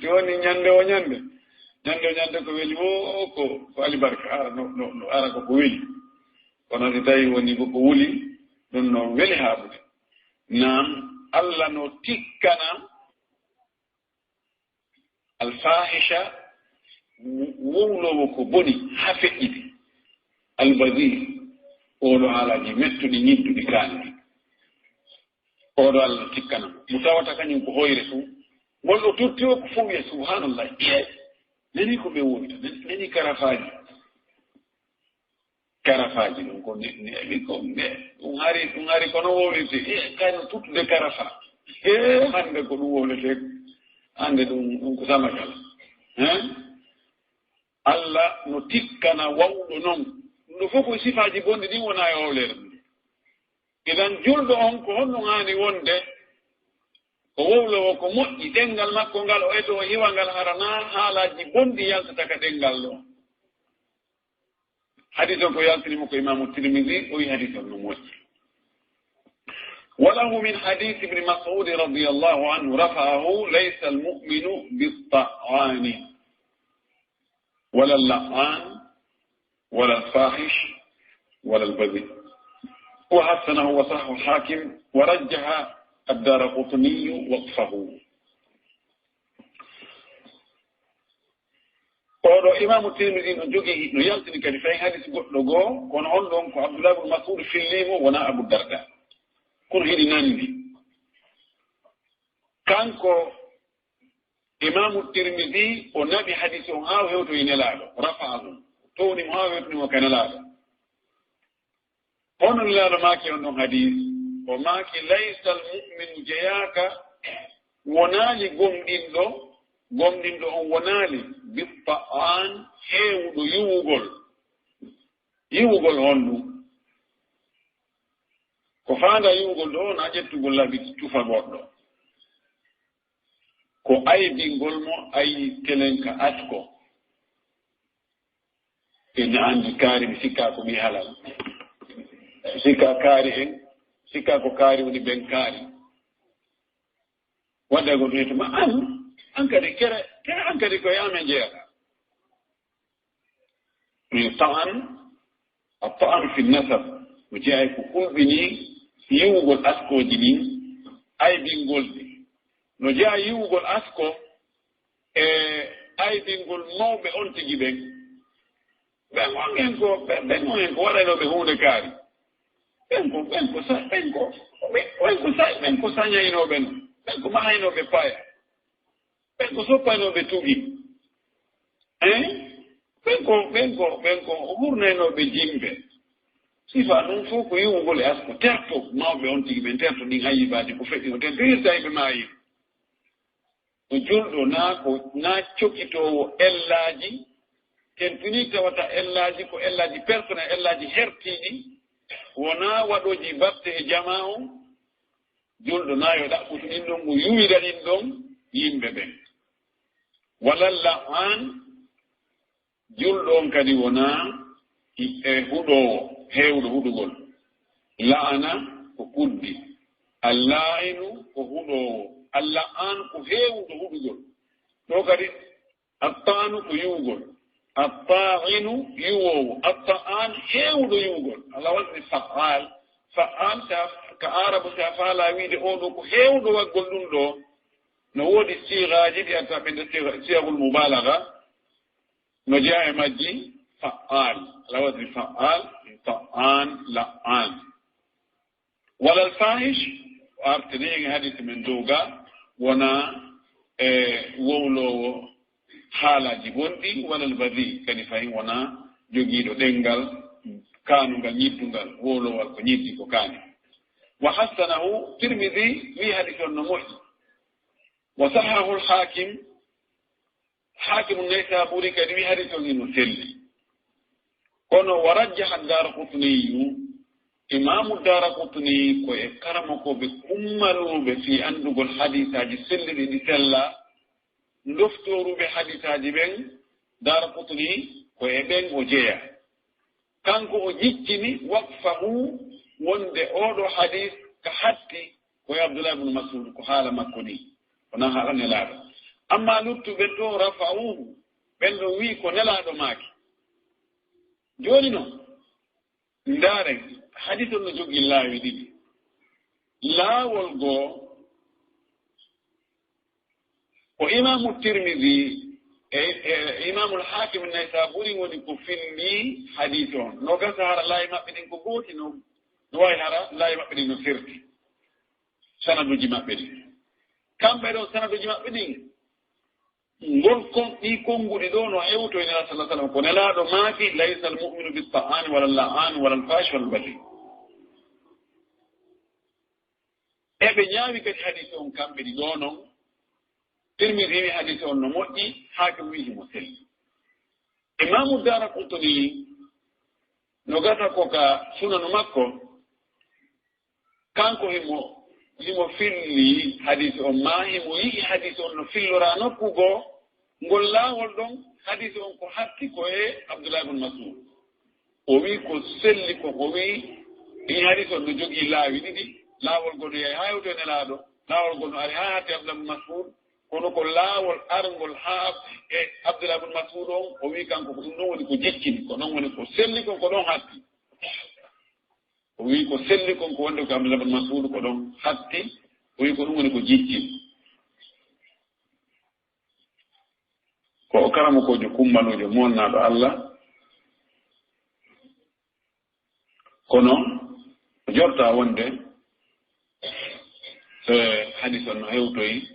si woni ñande o ñande ko weli o ko alibarka ara no ara koko weli kono si tawi woni koko wuli ɗum no weli haaɓude nam Allah no tikkana alfahisha wowlowo ko boni ha feƴƴiti albadii oɗo haalaji mettuɗi ñidduɗi kaanɗi oɗo Allah tikkana mo tawata kañum ko hoyre fuu molɗo turti o ko fof wiya subhanallah nani ko ɓe wonta nani karafaji ɗum ko ɗum hari kono wowlete kayno tuttude karafa hande ko ɗum wowlete hande ɗum ko samakal Allah no tikkana wawɗo noon ɗum fof ko sifaji bonɗi ɗin wona e owlere ɗum idan julɗo on ko honɗum hani wonde ko wowlowo ko moƴƴi ɗengal makko ngal o eto o hiwa ngal harana haalaji bonɗi yaltata ka ɗengal ɗo hadis on ko yaltinimo ko imamu Tirmidhi o wi hadis on no moƴƴi وله من حديث ابن مسعود رضي الله عنه رفعه ليس المؤمن بالطعان ولا اللعان ولا الفاحش ولا البذيء وحسنه وصححه الحاكم ورجح الدارقطني وقفه oɗo imamu tirmidi no jogii no yaltini kadi fayi hadis goɗɗo goo kono on ɗon ko abdoullah ibnu masud fillimo wona abou darda kono hiɗi nandi kanko imamu tirmidi o naɓi hadis on haa hewtoyi nelaaɗo rafa'ahum townimo haa hewtonimo ka nelaaɗo hono nelaaɗo maaki on ɗon hadis o maaki laysa almuminu jeyaaka wonaali gomɗinɗo on wonaali bitta'an heewɗo yiwugol honɗum ko faanda yiwugol ɗo on a ƴettugol laɓi tufa goɗɗo ko aybingol mo ayi telenka atko ene anndi kaari mi sikkaa ko ɓi halal sikka kaari en sikka ko kaari woni ɓen kaari wadda go ɗum ma an kadi kere an kadi ko yamen jeeyaɗa min ta'an a ta'an fi nasab mo jeeyay ko hulɓini yiwugol askoji ɗin aybingol ɗi no jeeya yiwugol asko e aybingol mawɓe on tigi ɓen ɓen on en ko waɗanoɓe hunde kaari ɓen ko sañaynoɓe no ɓen ko mahaynoɓe paya ɓen ko soppanoɓe tugi ɓen ko hurnaynoɓe jimɓe sifa ɗum fof ko yiwugol e asko terto mawɓe on tigi ɓen terto ɗin hayyibaji ko feƴƴi o terto hirtayiɓe mayi o julɗo na cokkitowo ellaji ten tuni tawata ellaji ko ellaji personnel ellaji hertiɗi wona waɗoji batte e jama on julɗo na yo ɗaɓɓutu ɗin ɗon mo yuwira ɗin ɗon yimɓe ɓen walalla an julɗo on kadi wona e huɗowo hewɗo huɗugol la'ana ko kuddi allainu ko huɗowo allah an ko hewɗo huɗugol ɗo kadi attanu ko yiwugol atta'inu yiwowo atta'an hewɗo yiwugol allah waɗi fa'al ka arabu ta faala wiide oɗo ko hewɗo waggol ɗum ɗo no woodi sigaji ɗi atta ɓe sigagol mubalaga no jeeya e majji fa'al allah waɗi fa'al ta'an la'an walal fahish artini e hadith men dowga wona e wowlowo haalaji gonɗi walal badi kadi fayin wona jogiiɗo ɗengal kaanungal ñiddungal wowlowal ko ñiddi ko kaani wa hassanahu tirmidi wi hadith on no moƴƴi wa sahahu lhakim hakimu naysaburi kadi wi hadith on ino selli kono wa rajjaha daraqutniyu imamu daraqutni ko e karamakoɓe kummaroɓe fi andugol hadisaji selliɗi ɗi sella doftoruɓe hadisaji ɓen daraqutni ko e ɓen o jeeya kanko o jiccini waqfahu wonde oɗo hadis ka hatti koye abdoullah ibnu masud ko haala makko ni wona haala nelaɗo amma luttuɓe to rafa'uhu ɓen ɗo wi ko nelaɗo maaki joni noon ndaren hadis on no jogii laawi ɗiɗi laawol goo ko imamu tirmidi e imamul hakim naysaburi woni ko filli hadis on no gasa hara laawi maɓɓe ɗin ko gooti no wawi hara laawi maɓɓe ɗin no firti sanaduji maɓɓe ɗin kamɓe ɗon sanaduji maɓɓe ɗin ngol ɗi konnguɗi ɗo no hewto e nela sallah sallam ko nelaaɗo maaki laysa almuminu bitta'ani wala la'an wala alfashi wala albadi eɓe ñaawi kadi hadise on kamɓe ɗi ɗo noon tirmidi wi hadise on no moƴƴi haake wihi mo selli imamu dara qutni no gata ko ka sunanu makko kanko himo filli hadise on ma himo yi'i hadise on no fillora nokkugo ngol laawol ɗon hadise on ko hatti koye abdoullah ibne masud o wi ko selli ko wi i hadise on no jogii laawi ɗiɗi laawol gono yahi ha hewto e nelaaɗo laawol gono ari ha hatti abdoullah ibne masud kono ko laawol argol ha e abdoullah ibne masud on o wi kanko ko ɗum ɗon woni ko jiccini ko ɗon woni ko selli kon ko ɗon hatti o wi ko selli kon ko wonde ko abdoullah ibne masud ko ɗon hatti o wi ko ɗum woni ko jiccini ko karamo kojo kummanujo molnaɗo Allah kono o jorta wonde hadis on no hewtoyi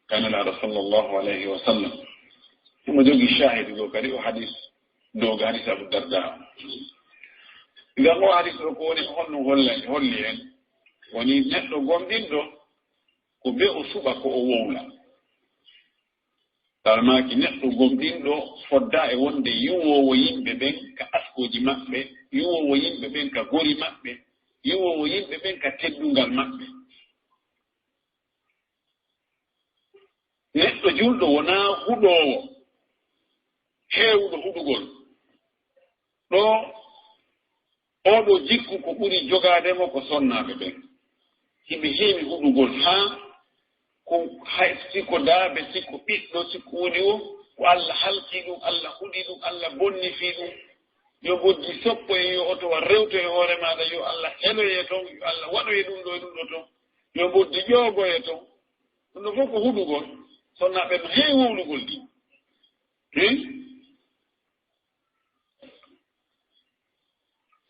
kanelaɗo sallllahu alayhi wa sallam imo jogii shahidi go kadi o hadis dow hadis Abu Darda ngam o hadis ɗo ko woni honno holli en woni neɗɗo gomɗinɗo ko be o suɓa ko o wowla talmaki neɗɗo gomɗinɗo fodda e wonde yuwowo yimɓe ɓen ka askoji maɓɓe yuwowo yimɓe ɓen ka gori maɓɓe yuwowo yimɓe ɓen ka teddungal maɓɓe neɗɗo julɗo wona huɗowo heewɗo huɗugol ɗo oɗo jikku ko ɓuri jogaademo ko sonnaɓe ɓen hiɓe heewi huɗugol haa ko sikko daaɓe sikko ɓiɗɗo sikko woni o ko Allah halki ɗum Allah huɗi ɗum Allah bonnifii ɗum yo boddi soppo e yo otowa rewto e hoore maɗa yo Allah heloye toon yo Allah waɗoye ɗum ɗo e ɗum ɗo toon yo boddi ƴoogoye toon ɗum ɗo fof ko huɗugol sonnaɓe no heewi wowlugol ɗi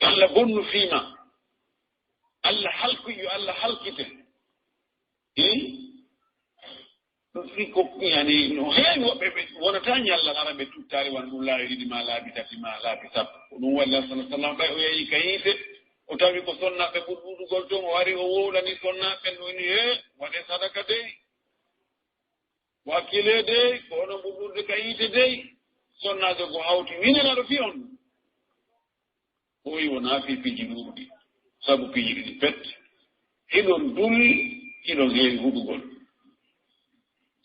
Allah bonnu fiima Allah halku yo Allah halkite ko yani no heewi woɓɓe ɓe wonata ñallal ara ɓe tuttaari wan ɗum laawi ɗiɗi ma laabi tati ma laabi sappo ko ɗum walli Allah sallah sallam ɓay o yehi ka yiite o tawi ko sonnaɓe ɓurɗuɗugol toon o wari o wowlani sonnaɓe no ni waɗe sadaka dey wakkile dey ko oɗon ɓurɗurde ka yiite dey sonnaajo ko hawti winanaɗo fi on o wi wona fifiji ɗuuɗɗi sabu piiji ɗiɗi pet hiɗon dulli hiɗon heewi huɗugol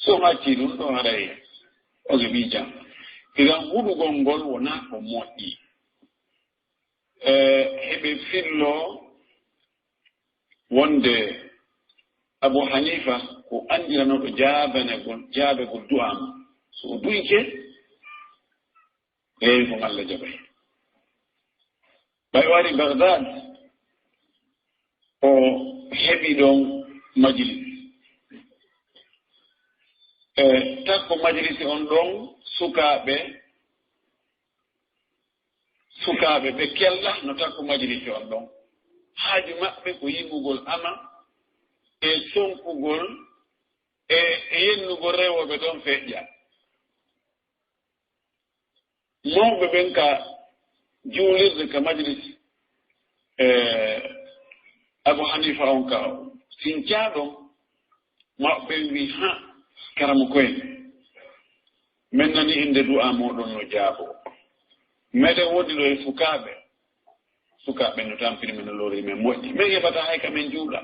so macci ɗum ɗo haray oge ɓi jam igan huɗugol ngol wona ko moƴƴi heɓe fillo wonde Abu Hanifa ko andiranoɗo jaabegol du'ama so o duyke heewi ko Allah jaɓay ɓay wari Bagdad o heɓi ɗon majlis takko majlisi on ɗon sukaaɓe ɓe kella no takko majlisi on ɗon haaju maɓɓe ko yiɓugol ama e sonkugol e yennugol rewoɓe ɗon feƴƴa mawɓe ɓen ka juulirde ka majlis Abu Hanifa on ka sincaaɗon maɓɓe wi karamo koye min nani inde du'a moɗon no jaabo meɗen wondi ɗo e sukaaɓe no tampini men no loori men moƴƴi min heɓata hay ka men juuɗa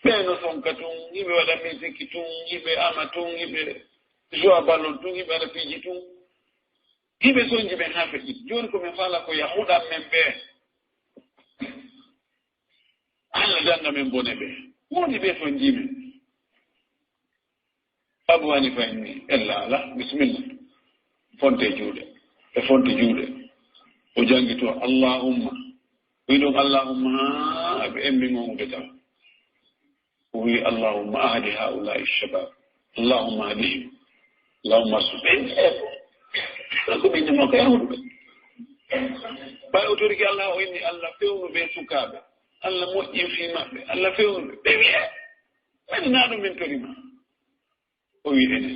ɓe no sonka tun yiɓe waɗa musique tun yiɓe ama tun yiɓe joa ballon tun yiɓe waɗa piiji tun yiɓe soñji ɓen haa feƴƴi jooni ko min faala ko yahuɗan men ɓee Allah danda men bone ɓe wondi ɓe soñji men Abu Hanifa ni ella ala bismillah fonte juuɗe e fonte juuɗe o jangi to allahumma wi ɗum allahumma ɓe emmi gongude taw o wi allahumma ahdi haulai shabab allahumma ahdihim allahumma suɓe ko ɓe ndemo ko yahuɗuɓe ɓay o toriki Allah o inni Allah fewnu ɓe sukaaɓe Allah moƴƴin fi maɓɓe Allah fewnu ɓe wiye wani naɗo min torima o wi enen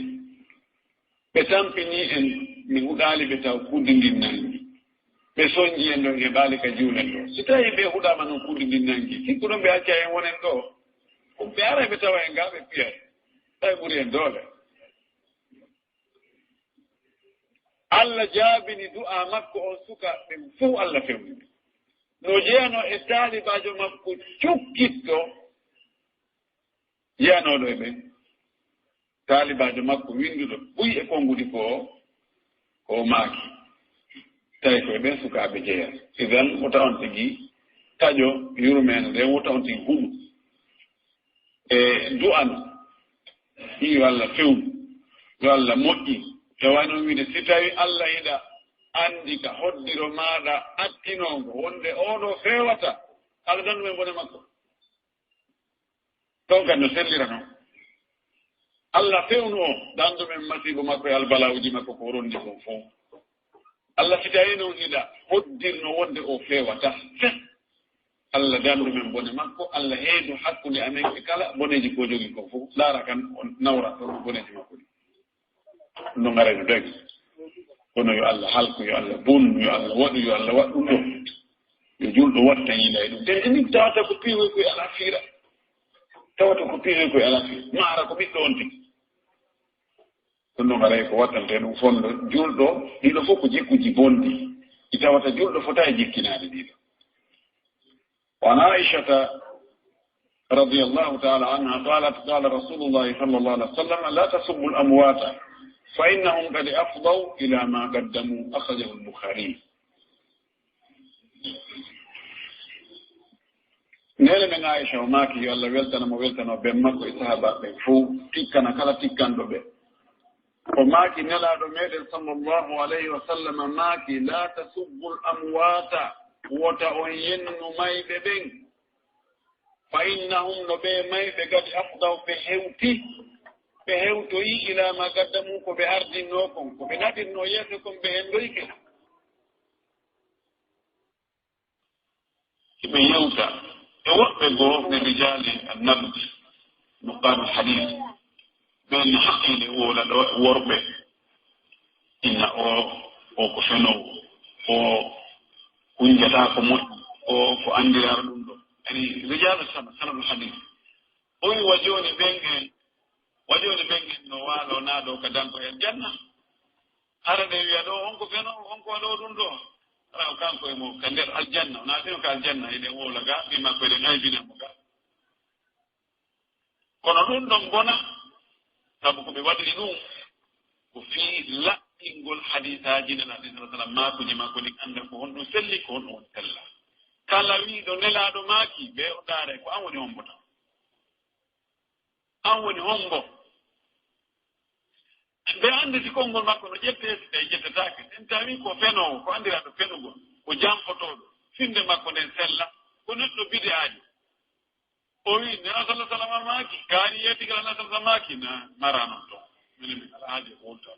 ɓe tampini en mi huɗaali ɓe taw kuddindin nangi ɓe soñji en ɗon e baali ka juulen ɗo si tawi ɓe huɗama noon kuddindin nangi sikku ɗon ɓe acca en wonen ɗo ɓe ara ɓe tawa en ga ɓe piyat tawi ɓuri en doole Allah jaabini du'a makko on suka ɓe fof Allah fewniɓe no jeyano e taalibajo makko cukkitto jeyanoɗo e ɓen taalibajo makko winduɗo ɓuyi e konngudi ko maaki tawi koye ɓen sukaaɓe jeya idan wota on tigi taƴo yurmene nde wota on tigi huɗu e du'ano yo Allah fewnu yo Allah moƴƴi e wano wiide si tawi Allah yiɗa anndi ka hoddiro maaɗa attinongo wonde oɗo fewata Allah dandu men bone makko ton kadi no sellira noon Allah fewnu o ɗanɗo men masibo makko e albalawuji makko ko rondi kon fof Allah fitayi noon hiɗa hoddirno wonde o fewata fet Allah dandu men bone makko Allah heedu hakkunde amen e kala boneji ko jogi ko fof laara kan on nawra toon boneji makko ɗi no ngareno dagi kono yo Allah halku yo Allah bonnu yo Allah waɗu yo Allah waɗ ɗum ɗo yo julɗo watta yiila e ɗum te enin tawata ko piiwoy koye ala fiira tawata ko piiwoy koye ala fiira maara ko ɓiɗɗo on tigi ɗum ɗo ngaray ko wattante ɗum fonno julɗo ɗiɗo fof ko jikkuji bonɗi i tawata julɗo fota e jikkinaade ɗiɗo وعن عائشة رضي الله تعالى عنها قالت قال رسول الله صلى الله عليه وسلم لا تسبوا الأموات فإنهم قد أفضوا إلى ما قدموا أخرجه البخاري نيل من عائشة وماكي يالله ويلتنا بمكو إسهابا فو تكنا كلا تكنا دوبي وماكي نلا دوميد صلى الله عليه وسلم ماكي لا تسبوا الأموات wota on yennu mayɓe ɓen fa innahum no ɓe mayɓe gadi afdaw ɓe hewtoyi ila ma gaddamu ko ɓe ardinno kon ko ɓe naɗinno yeeso kon ɓe hendoyke hiɓe yewta e woɓɓe goo ɓe rijali annabdi nuqaɗu hadis ɓen haqqile wola ɗo worɓe inna o ko fenowo o kunjata ko moƴƴi o ko andiraro ɗum ɗo ani rijalu sanadul hadis o wi wajoni ɓengen no waalo naaɗo ka danko en janna hara ɗe wiya ɗo onko feno onko waɗo ɗum ɗo ara kanko e mo ka nder aljanna o naatino ko aljanna eɗen wola ga ɓi makko eɗen aybinamo ga kono ɗum ɗon bona sabu ko ɓe waɗiri ɗum ko fii laɓɓingol hadisaji nenaɗi sa sallam maakuji makko ɗin annda ko honɗum selli ko honɗum woni sella kala wiiɗo nelaaɗo maaki ɓe o ɗaare ko an woni hombo tan an woni hombo ɓe anndi si konngol makko no ƴettee e ƴettetaake en tawi ko fenoowo ko anndiraaɗo fenugol ko jamfotooɗo finde makko nden sella ko neɗɗo bidaaji o wii nena sallah sallam maaki kaari yeetigal ana sallam maaki na mara noon toon minen min ala haaji ko woltaa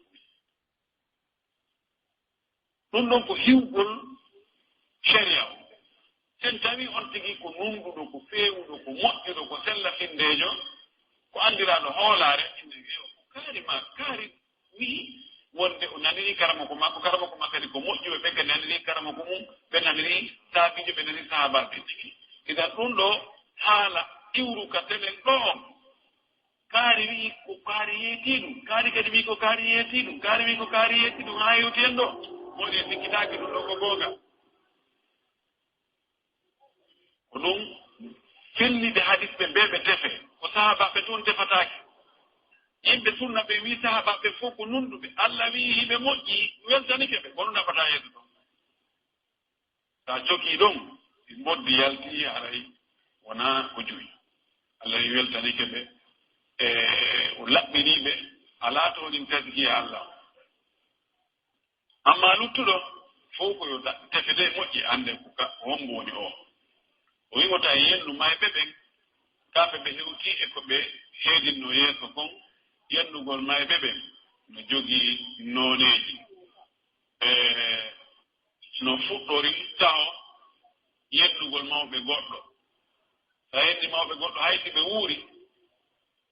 ɗum ɗon ko hiwgol sharia o sen tawi on tigi ko nunduɗo ko feewuɗo ko moƴƴuɗo ko sella findeejo ko anndiraaɗo hoolaare inde o kaari wii wonde o naniri karama ko makko kadi ko moƴƴuɓe ɓe kadi naniri karama ko mum ɓe naniri saabijo ɓe naniri sahabaɓe tigi idan ɗum ɗo haala iwru ka tenen ɗo on kaari wii ko kaari yeetiiɗum kaari kadi wii ko kaari yeetiiɗum kaari wii ko kaari yeetiiɗum haa yewti en ɗo woni e sikkitaaki ɗum ɗo ko googa ko ɗum fellide hadis ɓe mbeɓe tefe ko sahabaɓe toon tefataake yimɓe sunna ɓe wii sahabaɓe fof ko nunduɓe Allah wii hiɓe moƴƴi weltanike ɓe kono naɓataa yeeso ɗon so a jogii ɗon mboddi yaltii haray wonaa ko juyi Allah wi weltanike ɓe e o laɓɓinii ɓe alaa to ɗin tasgiya Allah amma luttuɗo fof ko yo tefede moƴƴi annde ko hombo woni o wiwota e yennu mayɓe ɓen kamɓe ɓe hewti e ko ɓe heedinno yeeso kon yennugol mayɓe ɓen no jogii nooneeji no fuɗɗori tawo yennugol mawɓe goɗɗo so yenni mawɓe goɗɗo haysi ɓe wuuri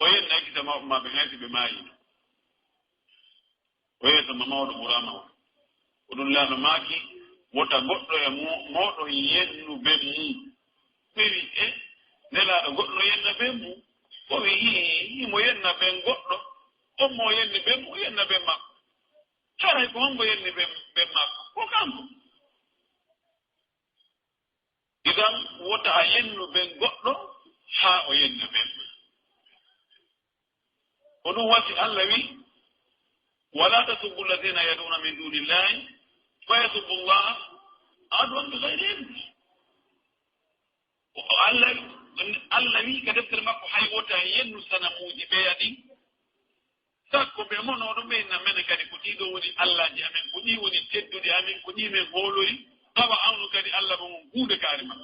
o yenna ekkita mawɓe maɓe haysi ɓe maayino o yeeso ma mawɗo ɓurama o ko ɗum laano maaki wota goɗɗo e mawɗo yennu ɓen mum ɓewi e nelaaɗo goɗɗo yenna ɓen mum o wi himo yenna ɓen goɗɗo on mo yenni ɓen mum o yenna ɓen makko haray ko hombo yenni ɓen makko ko kanko idan wota a yennu ɓen goɗɗo haa o yenna ɓen ko ɗum wasi Allah wi wala tasubbu alladina yaduna min duni illahi fa yasubbu llah adwan bi gayri ilmi Allah wi ka deftere makko hay wota yennu sanamuuji ɓeya ɗin sakko ɓe monoɗo ɓe na mene kadi ko ɗiɗo woni allahji amen ko ɗi woni tedduɗe amen ko ɗi men hoolori tawa awnu kadi Allah mo mon huunde kaari ma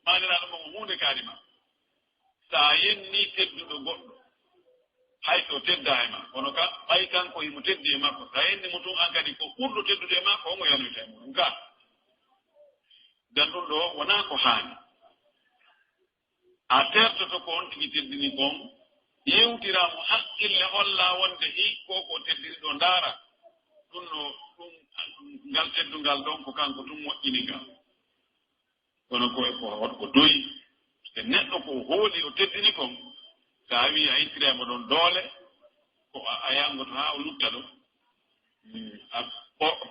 maniraɗo mo mon huunde kaari ma sa yenni tedduɗo goɗɗo hay to tedda e ma kono ka ɓay kanko himo teddi e makko sa henni mo tun an kadi ko ɓurɗo teddude e makko omo yanoyta e muɗum ka dan ɗum ɗo wona ko haani a tertoto ko on tigi teddini kon yewtiramo haqqille holla wonde hikko ko teddini ɗo ndaara ɗum no ɗum ngal teddungal ɗon ko kanko tum moƴƴini ngal kono ko doyi e neɗɗo ko hooli o teddini kon so a wi a ittiremo ɗon doole ko a yangoto haa o lutta ɗo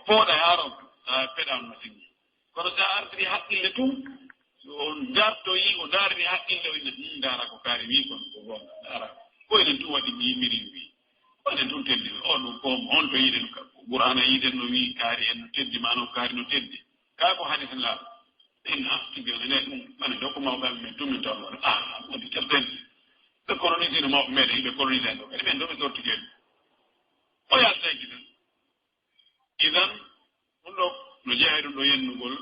pooɗa haaron a peɗan masini kono so a artiri haqqille tum on dartoyi o daarini haqqille o ina ndaara ko kaari wi kon ko gonga ndaara ko enen tum waɗi yimirin wi ko enen tum teddini o ɗum ko on to yiɗen Qur'ana yiɗen no wi kaari en no teddi ma no kaari no teddi kaa ko hadis laa en tigene ɗum mane ɗo ko mawɓe men tum min taw ɗon woni certain ɓe colonisino mawɓe meɗen yimɓe colonisé en ɗo kadi ɓen ɗo ɓe sortigueɗe o yaltaki tan idan ɗum ɗo no jeeya ɗum ɗo yennugol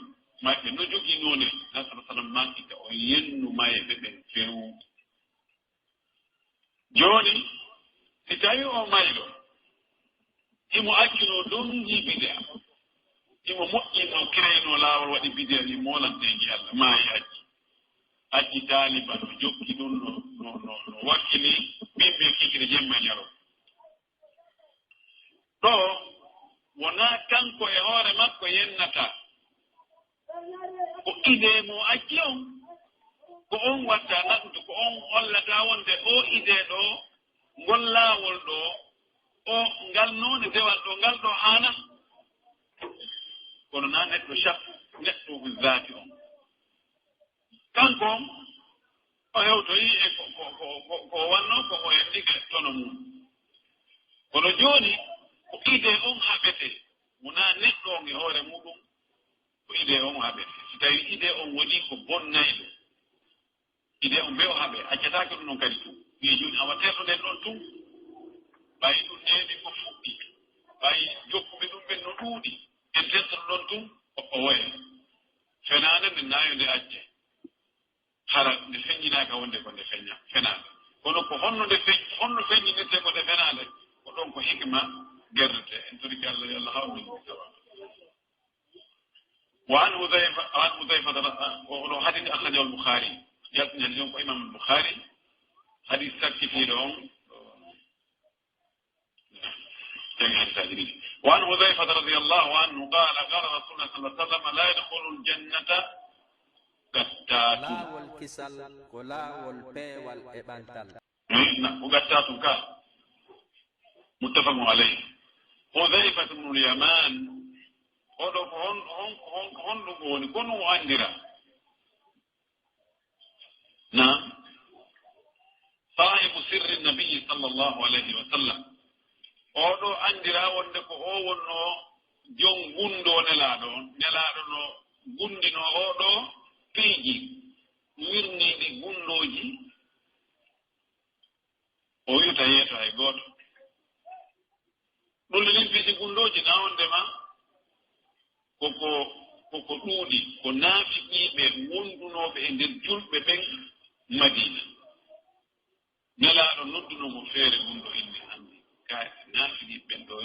maɓɓe no jogii noone nasara salam mankita o yennu mayeɓe ɓen few jooni si tawi o mayɗo imo accino ɗum yi bidea imo moƴƴino créeno laawol waɗi bidea ni molanteji Allah maayi acci taaliban no jokki ɗum no wakkili ɓimɓe kikire jemma ñalo ɗo wona kanko e hoore makko yennata ko idee mo acci on ko on watta naɗude ko on hollata wonde o idee ɗo ngol laawol ɗo o ngal noone dewal ɗo ngal ɗo haana kono na neɗɗo chak neɗɗo zaati on kanko o hewtoyi e ko wanno ko o henndike tono mum kono jooni ko idee on haɓete wona neɗɗo on e hoore muɗum ko idee on haɓete si tawi idee on woni ko bonnayɗo idee on mbe o haɓe accataake ɗum noon kadi tum wiye jooni a watteeto nden ɗon tum ɓayi ɗum neeɓi ko fuɗɗi ɓayi jokkuɓe ɗum ɓen no ɗuuɗi en tettoto ɗon tum o woye fenaande nde naayo nde acce hara nde feññinaaka wonde ko nde fenaande kono ko honno feññinirte ko nde fenaande ko ɗon ko hikma gerdete en toriki Allah yo Allah hawmin sawa وعن حذيفة ولو حديث أخرجه البخاري يأتي اليوم إمام البخاري حديث سكت في لهم وعن حذيفة رضي الله عنه قال قال رسول الله صلى الله عليه وسلم لا يدخل الجنة قتات لا والكسل ولا والبي والإبانتال وقتات كا متفق عليه حذيفة بن اليمان oɗo ko honɗum woni ko no andira na sahibu sirri nabii sallllahu alayhi wa sallam oɗo andira wonde ko o wonno jon gundo nelaɗo no gundino oɗo piiji wirniɗi gundoji o wiwta yeeto hay goto ɗullinin piiji gundoji na wondema koko ɗuuɗi ko naafiqiiɓe wondunoɓe e nder julɓe ɓen Madina nelaaɗo noddunomo feere gunɗo inde hannde ka naafiqiiɓe ɓen ɗo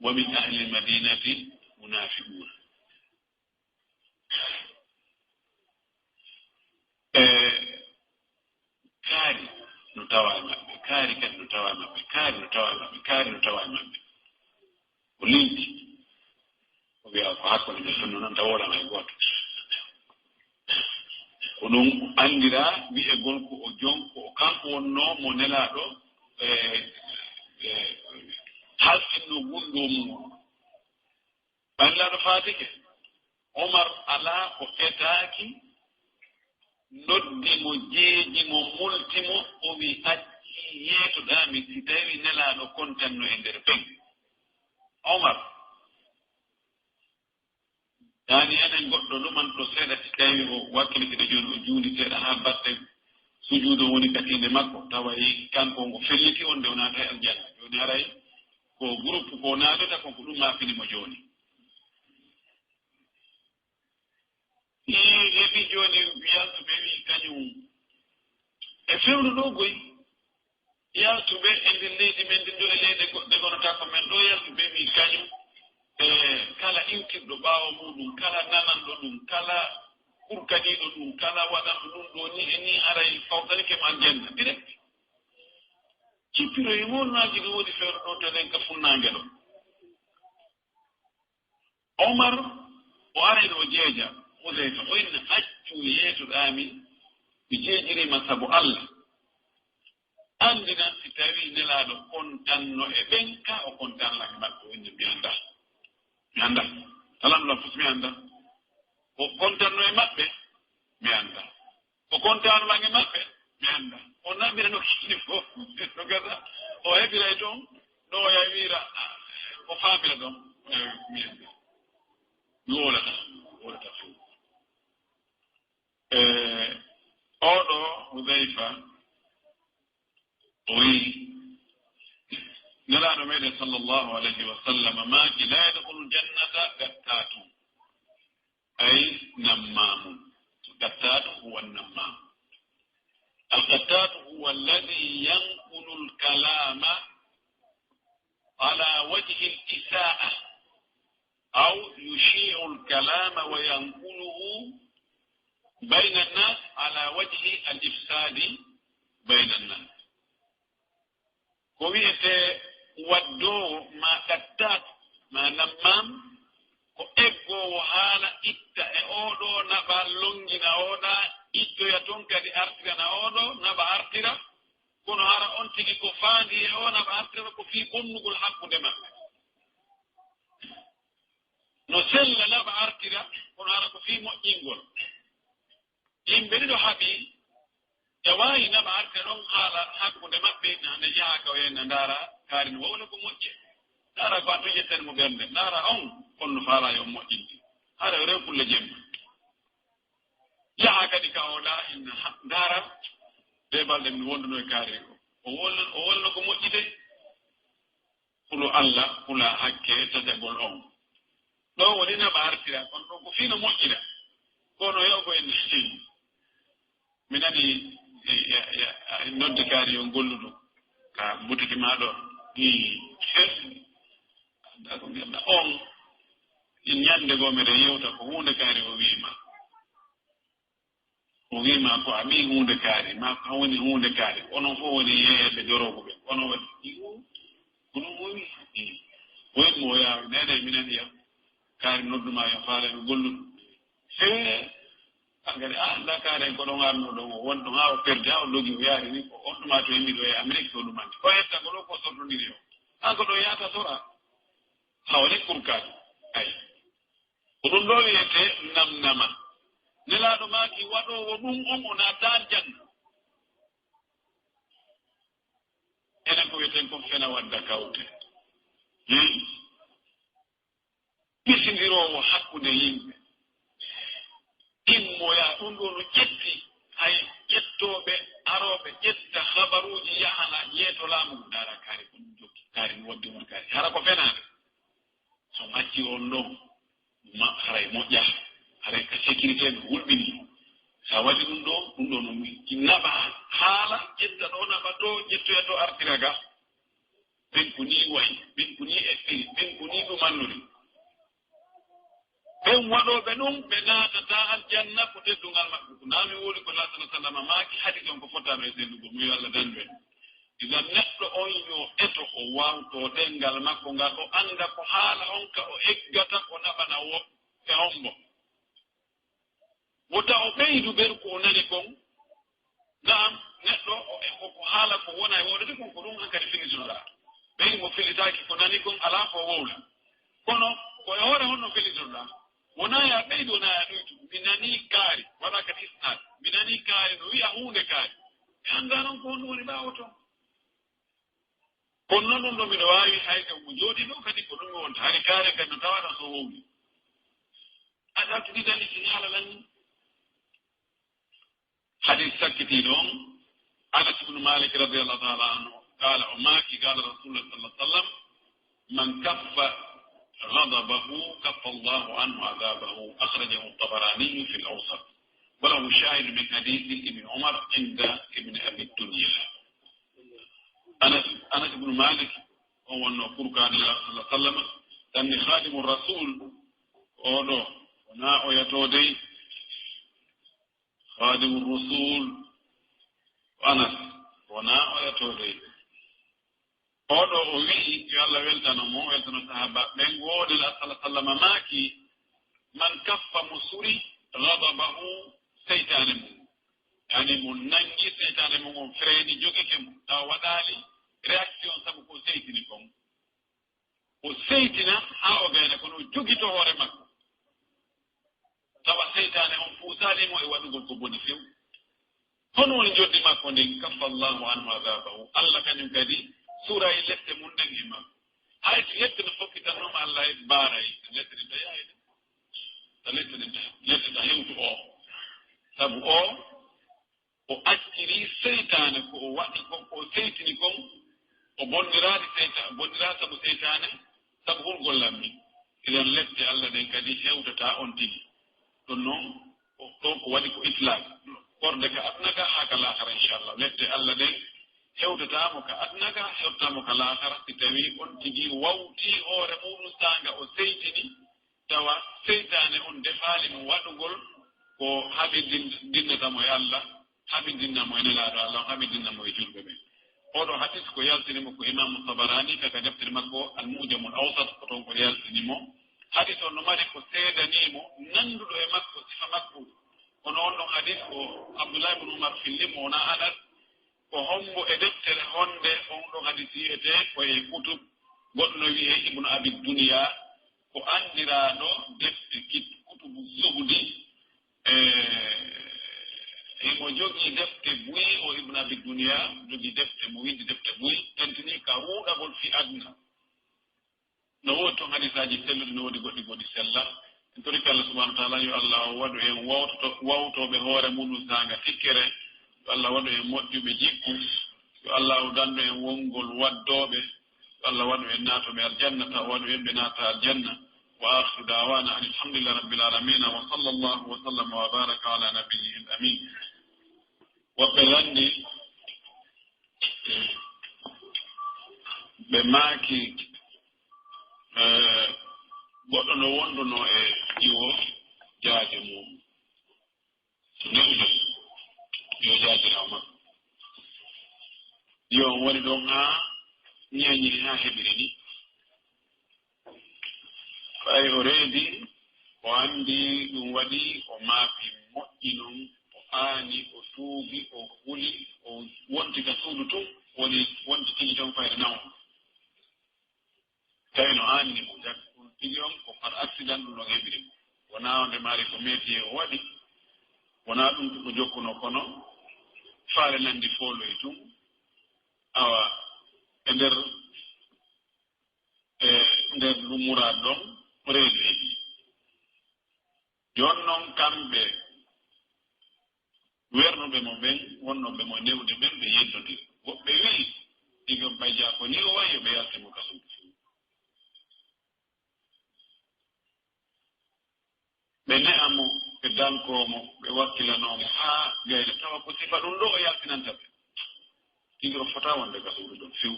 wa min ahli madinati munafiquna kaari no tawa e maɓɓe kaari kadi no tawa e maɓɓe kaari no tawa e maɓɓe ko linti o wiya ko hakkunde ɓe sunno noon tawoɗama e gooto ko ɗum anndira wi'egol ko o jonko o kanko wonno mo nelaaɗo halfinno gunɗo mum banndiraaɗo faatike Omar alaa ko etaaki noddi mo jeeji mo multi mo o wi acci yeetoɗaami si tawi nelaaɗo kontanno e nder ɓen Omar yaani enen goɗɗo ɗumanto seeɗa si tawi o wakkilitiɗo jooni o juuli seeɗa haa batte sujuudo woni katiinde makko tawayi kanko ngo felliti on nde o naata e aljanna jooni aray ko groupe ko naatota konko ɗum maafinimo jooni heɓi jooni wiyanto ɓe wi kañum e fewnu ɗo goyi yaltuɓe e ndin leydi men ndin ɗo e leyɗe goɗɗe gonata ko men ɗo yaltuɓe mi kañum kala iwtirɗo ɓaawo muɗum kala nananɗo ɗum kala ɓurkaniɗo ɗum kala waɗanɗo ɗum ɗo ni e ni haray fawtanike ma aljanna direct cippiro e molnaji ɗo woodi feere ɗo to len ka funnaange ɗo omar o arayno o jeeja huseyfa o inna accu yeetoɗaami mi jeejirima sabu allah andinan si tawi nelaaɗo kontanno e ɓen ka o kontanlake maɓɓe o inni mi annda alamɗulam fof mi annda o kontanno e maɓɓe mi annda o kontanolage maɓɓe mi annda o naɓira no kini fof no gasa o heɓiray toon ɗo o yawira o faamira ɗon mi annda mi wolata fof oɗo hudayfa o wii nelaɗo meɗen sallllahu alayhi wa sallam maaki la yadkhulu ljannata gattatu ay nammamu gattatu huwa nammamu القتات هو الذي ينقل الكلام على وجه الإساءة أو يشيع الكلام وينقله بين الناس على وجه الإفساد بين الناس كويته ودو ما قتات ما نمام ko eggowo haala itta e oɗo naɓa longina oɗa ittoya toon kadi artirana oɗo naɓa artira kono hara on tigi ko faandi e o naɓa artira ko fii bonnugol hakkude maɓɓe no sella naɓa artira kono hara ko fii moƴƴingol yimɓe ɗiɗo haaɓi e waawi naɓa artira ɗon haala hakkude maɓɓe nde jahaka o henna ndaara kaari no wawla ko moƴƴe ndaara ko a toƴetten mo ɓernde ndaara on onno faala yo moƴƴinde hara o rew kulle jemma yaha kadi ka oɗa inna ndaara ɓe balɗe mi wonduno e kaari o wolno ko moƴƴide hulo Allah hula hakke tajagol on ɗo woni naɓa artira kono ɗo ko fiino moƴƴira kono yewko en mi nani nodde kaari yo golluɗo ka butiki ma ɗo da ko mbiyamɗa on ñande goo miɗen yewta ko hunde kaari o wiima ko a ɓii hunde kaari ma ko woni hunde kaari onon fof woni yeeyeɓe doroogo ɓe ono waɗi onon wowi woyimo o yaawi nene minen yam kaari nodduma yo faalaɓe golluɗo kadi anda kaari en ko ɗon arno ɗon o wonɗon ha o perde ha o logi o yaari ni ko on ɗuma to yimɓi ɗo e Amérique to ɗumante o hetta ko ɗo ko sortodiri o han ko ɗo yaata sora hawle kurkaɗo ayi ko ɗum ɗo wiyete namnama nelaaɗo maaki waɗowo ɗum on o naata janna enen ko wiyeten kon fena wadda kawte ɓisindirowo hakkude yimɓe immoya ɗum ɗo no ƴetti hay ƴettooɓe arooɓe ƴetta habaruuji yahana yeeto laamu ndaara kaari ko ɗum jokki kaari no waddi on kaari hara ko fenaade so macci on ɗon haray moƴƴa haray ka sécurité no wulɓini sa waɗi ɗum ɗo no naɓa haala ƴetta ɗo naɓa to ƴettoya to artira ga ɓen ko ni wayi ɓen ko ni effiri ɓen ko ni ɗumannuri ɓen waɗoɓe ɗum ɓe naatata aljanna ko teddungal maɓɓe ko naami woli ko lasana sallama maaki hadi ɗon ko fotaano e sellugo mi yo Allah dandu en idan neɗɗo on yo eto o wawto ɗengal makko ngal o annda ko haala on ka o eggata o naɓana wo e hombo wota o ɓeydu ɓeru ko o nani kon naam neɗɗo ko haala ko wona e woɗede kon ko ɗum hankadi filitoɗa ɓeydi mo filitaki ko nani kon ala ko wowla kono ko e hoore honno filitoɗa wona ya ɓeydu wona ya ɗoytu mi nani kaari waɗa kadi isnad mi nani kaari no wiya hunde kaari e annda noon ko honno woni ɓaawo toon kono noon ɗum ɗo miɗo waawi hayde mo jooɗi ɗo kadi ko ɗum wonta hani kaare kadi no tawaɗa so wowni aɗa artuɗi daliti haala lanni حديث سكتي لهم أنس بن مالك رضي الله تعالى عنه قال أماكي قال رسول الله صلى الله عليه وسلم من كف غضبه كف الله عنه عذابه أخرجه الطبراني في الأوسط وله شاهد من حديث ابن عمر عند ابن أبي الدنيا Anas ibn Malik on wonno furkaade Allah sallama tanni khadimu rasul oɗo wona o yatodey khadimu rasul Anas wona o yatodey oɗo o wi'i yo Allah weltano mo weltano sahaba ɓen woodel Allah sallama maaki man kaffa mo suri ghadabahu seytane mum yani mo nangi seytane mum on freeni jogike mo taw waɗali réaction sabu ko seytini kon o seytina ha o gayna kono jogito hoore makko tawa seytane on fuusalimo e waɗugol ko boni few hono woni joddi makko nden kaffa Allahu anhu adabahu Allah kañum kadi sura e lette mum nden e makko hay so yette no fokkitannoma Allah e baaray lette ɗin tayayde ta lette ɗin lette ta hewtu o sabu o acciri seytane ko o waɗi kon o seytini kon o bonniraade seytane bonniraade sabu seytane sabu hulgol lammi iɗen lette Allah ɗen kadi hewtata on tigi ɗon noon ɗon ko waɗi ko itlaq ɓorde ka adnaka haa ka laakara inchallah lette Allah ɗen hewtatamo ka adnaka hewtatamo ka laakara si tawi on tigi wawti hoore muɗum sanga o seytini tawa seytane on defaali mo waɗugol ko haɓidinnatamo e Allah haɓidinnamo e nelaaɗo Allah haɓidinnamo e julɓe ɓen oɗo hadis ko yaltinimo ko imamu Tabarani kaka deftere makko al-Mujamul Awsat ko toon ko yaltinimo hadis on no mari ko seedanimo nanduɗo e makko sifa makko kono on ɗon hadis ko Abdullah ibn Umar fillimo wona Anas ko hombo e deftere honde on ɗon hadis yiyete koye kutub goɗɗo no wiye Ibnu Abi Dunya ko andiraɗo defte kutubu zuhdi emo jogii defte buyi o Ibnu Abi Dunya jogii defte mo windi defte buyi tentini ka wuuɗagol fi aduna no woodi toon hadisaji selluɗi no woodi goɗɗi sella en toriki Allah subahanahu wa taala yo Allah waɗu en wawtoɓe hoore muɗum sanga tikkere yo Allah waɗu en moƴƴuɓe jikku yo Allah dandu en wongol waddoɓe yo Allah waɗu en naatoɓe aljanna taw waɗu en ɓe naata aljanna wa akhiru dawana an alhamdulillahi rabbil alamin wa sallallahu wa sallama wa baraka ala nabiyyihi al-amin woɓɓe landi ɓe maaki goɗɗo no wonduno e iwo jaaje mum neɗɗo yo jaajiraw makko yo woni ɗon haa ñeeñiri haa heɓiri ni ɓay o reedi o anndi ɗum waɗi o maafi moƴƴi non o aani o tuubi o huli o wonti ka suudu tun wonti tigi ton fayde nawo tawi no aanni mo jag ɗum tigi on ko par accident ɗum ɗon heɓiri mo wonaa onde maari ko métier o waɗi wonaa ɗum ko jokkuno kono faale nanndi foolo e tun awa e nder ɗum muraad ɗon reedu heɓi jooni noon kamɓe wernuɓe mo ɓen wonnoɓe mo newde ɓen ɓe yeddodiri woɓɓe wii ɗigon ɓayja ko ni o wayi yo ɓe yaltimo ka suudu ɓe ne'amo ɓe dankoomo ɓe wakkilanomo haa gayde tawa ko sifa ɗum ɗo o yaltinanta ɓe tigi o fota wonde ka suudu ɗon few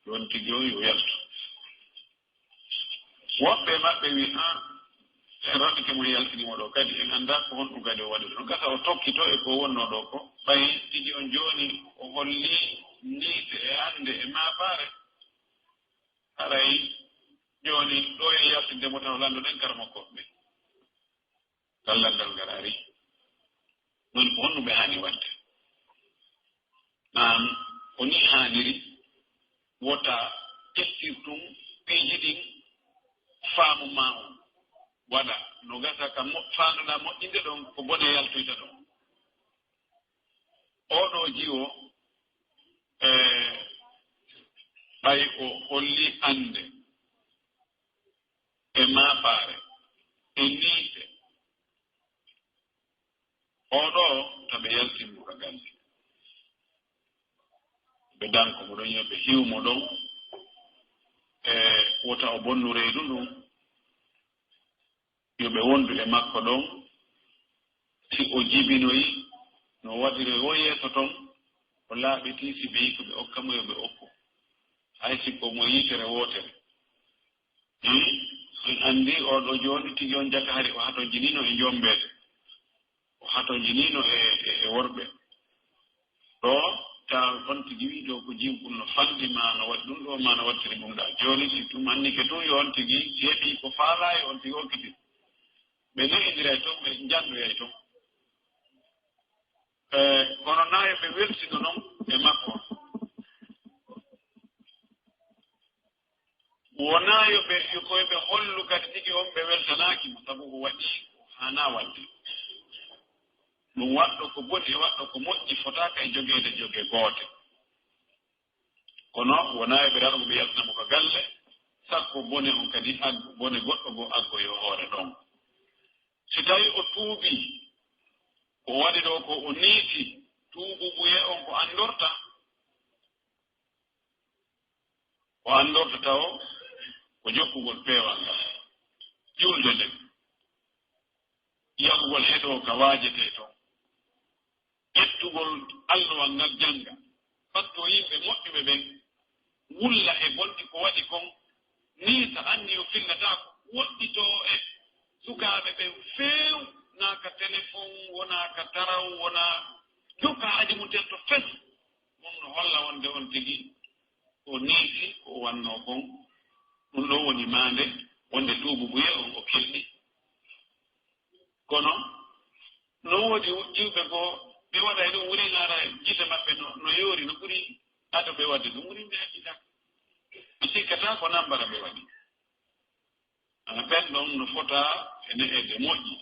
ɗon tigi o yo yaltu woɓɓe maɓɓe wi en raɓike mo yaltinimo ɗo kadi en annda ko honɗum kadi o waɗi ɗo gasa o tokkito e ko wonno ɗo ko ɓay tigi on jooni o holli niise e annde e maafaare haray jooni ɗo e yaltindemo taw lanndo ɗen kara makkoɓe gallandal garari ɗon ko honɗum ɓe haani waɗde nan ko ni haaniri wota tessirtum piiji ɗin faamu ma on waɗa no gasa ka faanduɗa moƴƴinde ɗon ko bone yaltoyta ɗon oɗo jiwo ɓay o holli annde e maafaare e niise oɗo taɓe yaltinmo ka galle ɓe danko mo ɗon yoɓe hiwmo ɗon wota o bonnu reedu ɗum yoɓe wondu e makko ɗon si o jibinoyi no waɗiri o yeeso ton o laaɓiti si ɓe yi ko ɓe okka mo yoɓe okku hay sikko mo yitere wotere en andi oɗo joni tigi on jakaari o hato jinino e jombede o hato jinino e worɓe ɗo ta on tigi wi ɗo ko jimɓul no falɗi ma no waɗi ɗum ɗo ma no wattiri ɗum ɗa joni si tum anni ke tun yo on tigi heeɓi ko faala e on tigi hokkiti ɓe ne'indira e toon ɓe janɗoya e toon kono nayo ɓe weltino noon e makko wonayo ɓe koyeɓe hollu kadi tigi on ɓe weltanaki mo sabu o waɗi hana wadde ɗum waɗɗo ko boni e waɗɗo ko moƴƴi fotaka e jogeede joge goote kono wonayo ɓe raɗo ɓe yaltanamo ko galle sakko bone on kadi aggo bone goɗɗo goo aggo yo hoore ɗon si tawi o tuubi o waɗi ɗo ko o niiti tuubu ɓuye on ko andorta taw ko jokkugol peewal ngal ƴulde nden yahugol heɗo ka waajete toon ƴettugol alluwal ngal jannga patto yimɓe moƴƴuɓe ɓen wulla e bonɗi ko waɗi kon ni so anni o fillatako woɗɗito e sukaaɓe ɓe feew naaka téléphone wonaaka taraw wona jokka haaji mum ten to fes ɗum no holla wonde on tigi o niiti ko wanno kon ɗum ɗo woni maande wonde tuubu buye on o kelɗi kono no woodi jiwɓe goo ɓe waɗa e ɗum wuri laara gite maɓɓe no yoori no ɓuri ado ɓe wadde ɗum wuri ɓe hakkitaka ɓe sikkata ko nambara ɓe waɗi ɓen ɗon no fota e ne'ede moƴƴi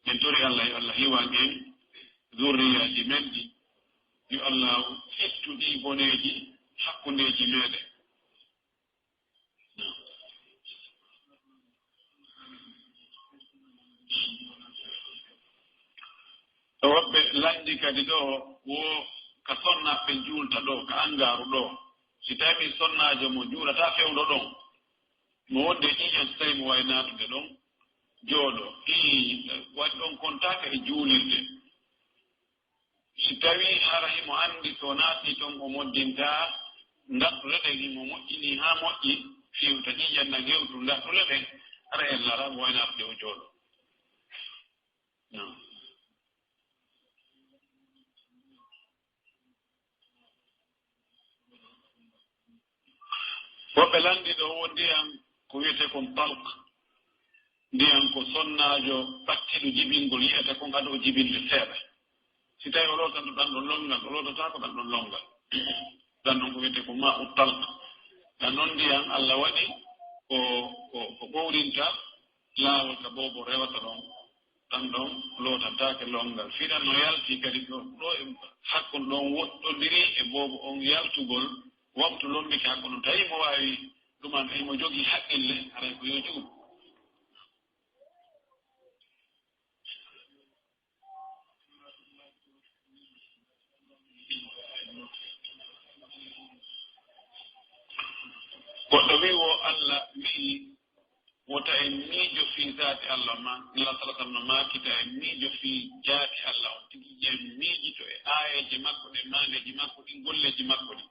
en tori Allah yo Allah hiwan en zurriyaji men ɗi yo Allah ittu ɗi boneji hakkundeji meɗen to woɓɓe landi kadi ɗo wo ka sonnaɓe juulta ɗo ka angaru ɗo si tawi sonnajo mo juulata fewɗo ɗon mo wonde ƴiƴen so tawi mo wawi natude ɗon jooɗo waɗi ɗon contaka e juulirde si tawi hara himo andi so naati toon o moddinta ndaɗɗule ɗen himo moƴƴini ha moƴƴi fiwta ƴiƴen na gewtu ndaɗɗule ɗen ara en lara mo wawi natude o jooɗo woɓɓe landi ɗo wo ndiyam ko wiyete kon talk ndiyam ko sonnajo ɓattiɗo jibingol yiyata kon aɗo jibinde seeɗa si tawi o lotan ɗo ɗan ɗon longal o lototako ɗan ɗon longal ɗan ɗon ko wiyete ko ma u talk ɗan noon ndiyam Allah waɗi ko ɓowrinta laawol ka bobo rewata ɗon ɗan ɗon lotantake longal fiɗan no yalti kadi ɗo e hakkon ɗon woɗɗodiri e bobo on yaltugol wamtu lombike hakko ɗum tawi mo wawi ɗuman imo jogii haqqille haray ko yo juuɗ goɗɗo wi wo Allah wii wota en miijo fi zati Allah ma Allah sala sallam no makita en miijo fi jaati Allah on tigi jen miijito e aayeji makko ɗe mandeji makko ɗi golleji makko ɗi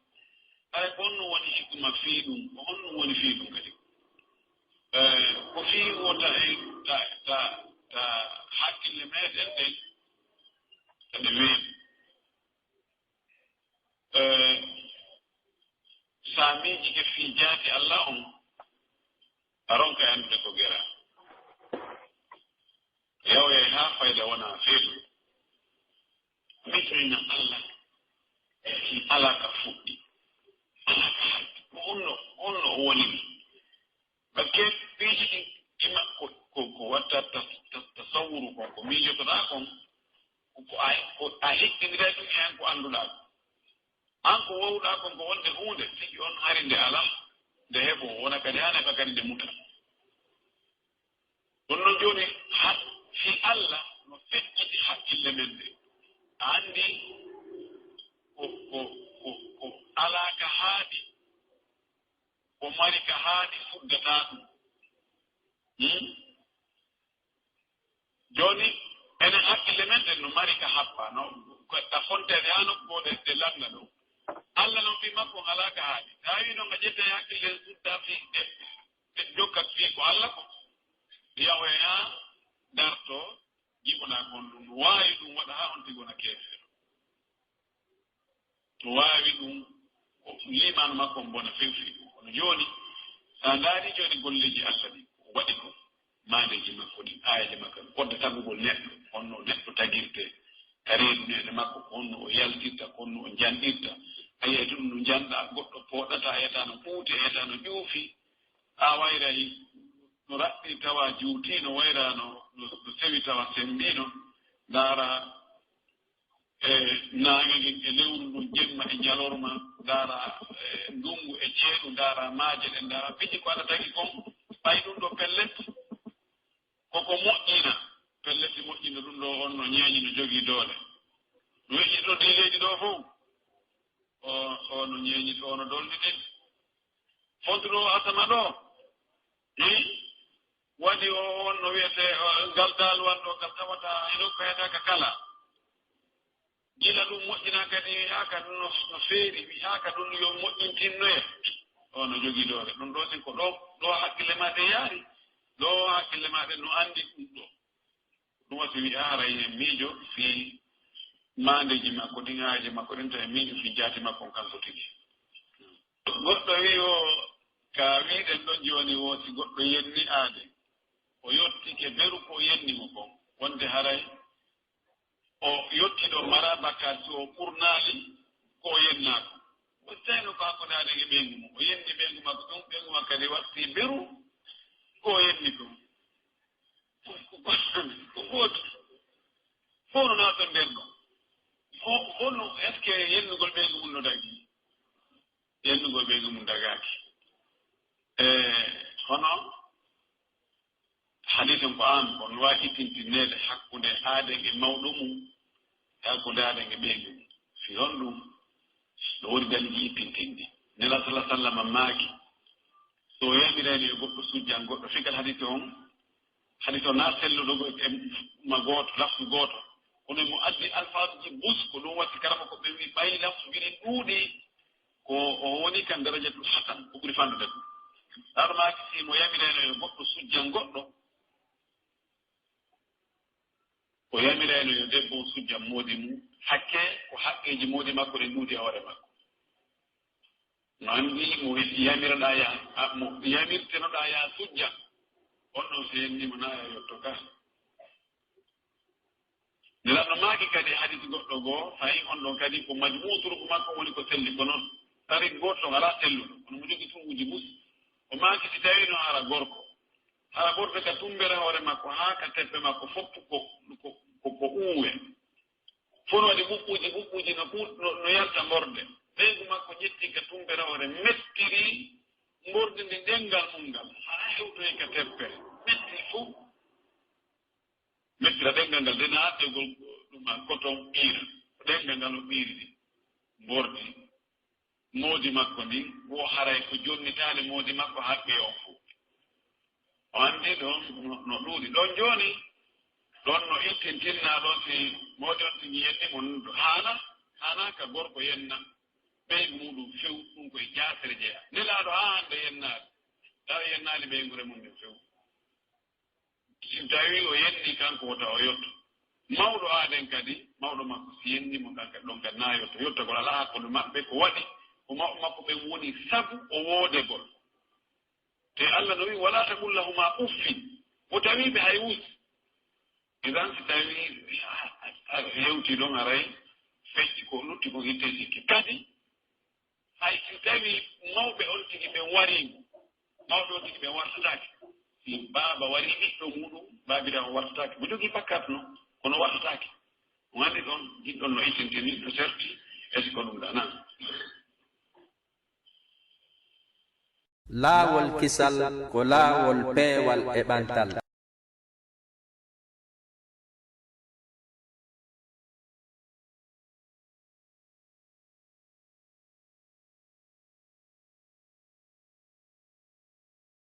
hay ko honno woni hikma fii ɗum ko honno woni fii ɗum kadi ko fii wota en ta hakkille meɗen ɗen taɗe weeɓi sa miiji ke fii jaati Allah on a ronka andude ko gera yawoye haa fayda wona feeɗu mitorina Allah alaka fuɗɗi alaka halti ko honno o woni bakke piiji ɗi ima ko watta tasawuru kon ko miijotoɗa kon ko a heɓɓinira ɗum e an ko annduɗa an ko wowɗa kon ko wonde hunde tigi on hari nde alal nde heɓo wona kadi hane ɓa kadi nde muta ɗum noon joni fi Allah no feƴƴiti hakkille men nde a anndi ko alaka haaɗi ko mari ka haaɗi fuddata ɗum joni enen hakkille men ɗen no mari ka haɓɓa no ka fontede ha nokkuɗe ɗe landa ɗo Allah non fi makko alaka haali tawi non ga jetta hakkille sudda fi de jokkat fi ko Allah ko yawoya darto jiɓoɗa kon ɗum waawi ɗum waɗa ha on tigona keefeero to waawi ɗum limanu makko on bona fewfi ɗum kono jooni sa ndaari jooni golleji Allah ɗi waɗi ko mandeji makko ɗi ayaji makko kodde tagugol neɗɗo honno neɗɗo tagirte kareeɗunede makko honno o yaltirta honno o janɗirta a yeyta ɗum no janɗa goɗɗo pooɗata a yiyata no ɓuuti a yiyata no ƴuufi a wayray no raɓɓi tawa juutiino wayra no sewi tawa sembino ndaara naange ngin e lewru ndun jemma e jalorma ndaara ndungu e ceeɗu ndaara maaje ɗe ndaara piji ko aɗa tagi kon ɓay ɗum ɗo pellet koko moƴƴina pelleti moƴƴina ɗum ɗo on no ñeeñi no jogii doole no weƴƴi ɗo de leydi ɗo fof o no ñeeñi to no dolni ɗen fontuɗo asama ɗo waɗi o on no wiyete ngal daal wanɗo ngal tawata eno kayataka kala gila ɗum moƴƴina kadi wiyaaka ɗum no feeri wiyaaka ɗum yo moƴƴintinnoye o no jogii doole ɗum ɗo sin ko ɗo hakkille ma ɗe yaari ɗo hakkille ma ɗe no anndi ɗum ɗo ɗum wasi wi aray e miijo fi mandeji makko ɗiŋaaji makko ɗin to e miijo fi jaati makko kanko tigi goɗɗo wi o ka wiiɗen ɗon jooni wooti goɗɗo yenni aade o yottike beru ko yenni mo kon wonde haray o yottiɗo mara bakkat so o ɓurnaali ko o yennaako o tawino ko hakkunde aade e ɓeyngu mum o yenni ɓeyngu makko ɗum ɓeyngu makko kadi watti beru ko o yenni ko ko gooto fof no naaton nden ɗon honno est ce que yennugol ɓeyngu mum no dagi yennugol ɓeyngu mum dagaaki hono hadisen ko an kono waawi ittintinneede hakkunde aaden e mawɗo mum e hakkunde aaden e ɓeyngu mum fi on ɗum no woni galiji ittintinɗi nela sallah sallam maaki so yamirani e goɗɗo sujjan goɗɗo figal hadise o naa selluɗo e ma gooto laftu gooto kono mo addi alfaaji bus ko ɗum watti karama ko ɓe wi ɓayi laftuji ɗin ɗuuɗi ko o woni kan darajatul hasan ko ɓuri fandude ɗum ɗaɗo maaki si mo yamirani e goɗɗo sujjan goɗɗo o yamirano yo debbo sujja moodi mum hakke ko haqqeji moodi makko ɗe ɗuuɗi hoore makko no anndi mo yamiraɗa mo yamirtenoɗa ya sujja on ɗon so yennimo naa ya yotto ka nelaɗno maaki kadi hadisi goɗɗo goo fayi on ɗon kadi ko majmuturuko makko woni ko selli ko noon tarik gooto ɗon alaa selluɗo kono mo jogii tunguji mus o maaki si tawino hara gorko ka tumbere hoore makko haa ka teppe makko foppu ko uuwe fof no waɗi ɓuɓɓuuji no yalta morde ɓeygu makko ƴetti ka tumbere hoore mettiri mbordi ndi ɗenngal mum ngal haa hewtoyi ka teppe metti fof mettira ɗenngal ngal dena haɗɗegol ɗuma coton ɓiira ɗenngal ngal o ɓiiri ɗi mbordi moodi makko ndin wo haray ko jonnitaade moodi makko haɓɓe on fof o anndi ɗon no ɗuuɗi ɗon jooni ɗon no ittintinna ɗon si moodi on tigi yenni mon haanaka gorko yenna ɓeygu muɗum few ɗum koye jaasere jeeya nelaaɗo haa hannde yennaade tawa yennaali ɓeygure mum ndin few si tawi o yenni kanko wota o yotto mawɗo aaden kadi mawɗo makko si yennimo kanka ɗon kadi naa yotto yottagol alaa hakkunde maɓɓe ko waɗi ko mawɓe makko ɓen woni sabu o woodegol te Allah no wi wala taqul lahuma uffin o tawiɓe hay wusi idan si tawi yewti ɗon aray fecci ko lutti ko hitte sikki kadi hay si tawi mawɓe on tigi ɓen wariimo mawɓe on tigi ɓen wartatake si baaba wari ɓiɗɗo muɗum baabira o wartatake mo jogii bakkat no kono wartatake o anndi ɗon jiɗɗon no ittintini no serti est ce que ɗum dana laawol kisal ko laawol peewal e ɓantal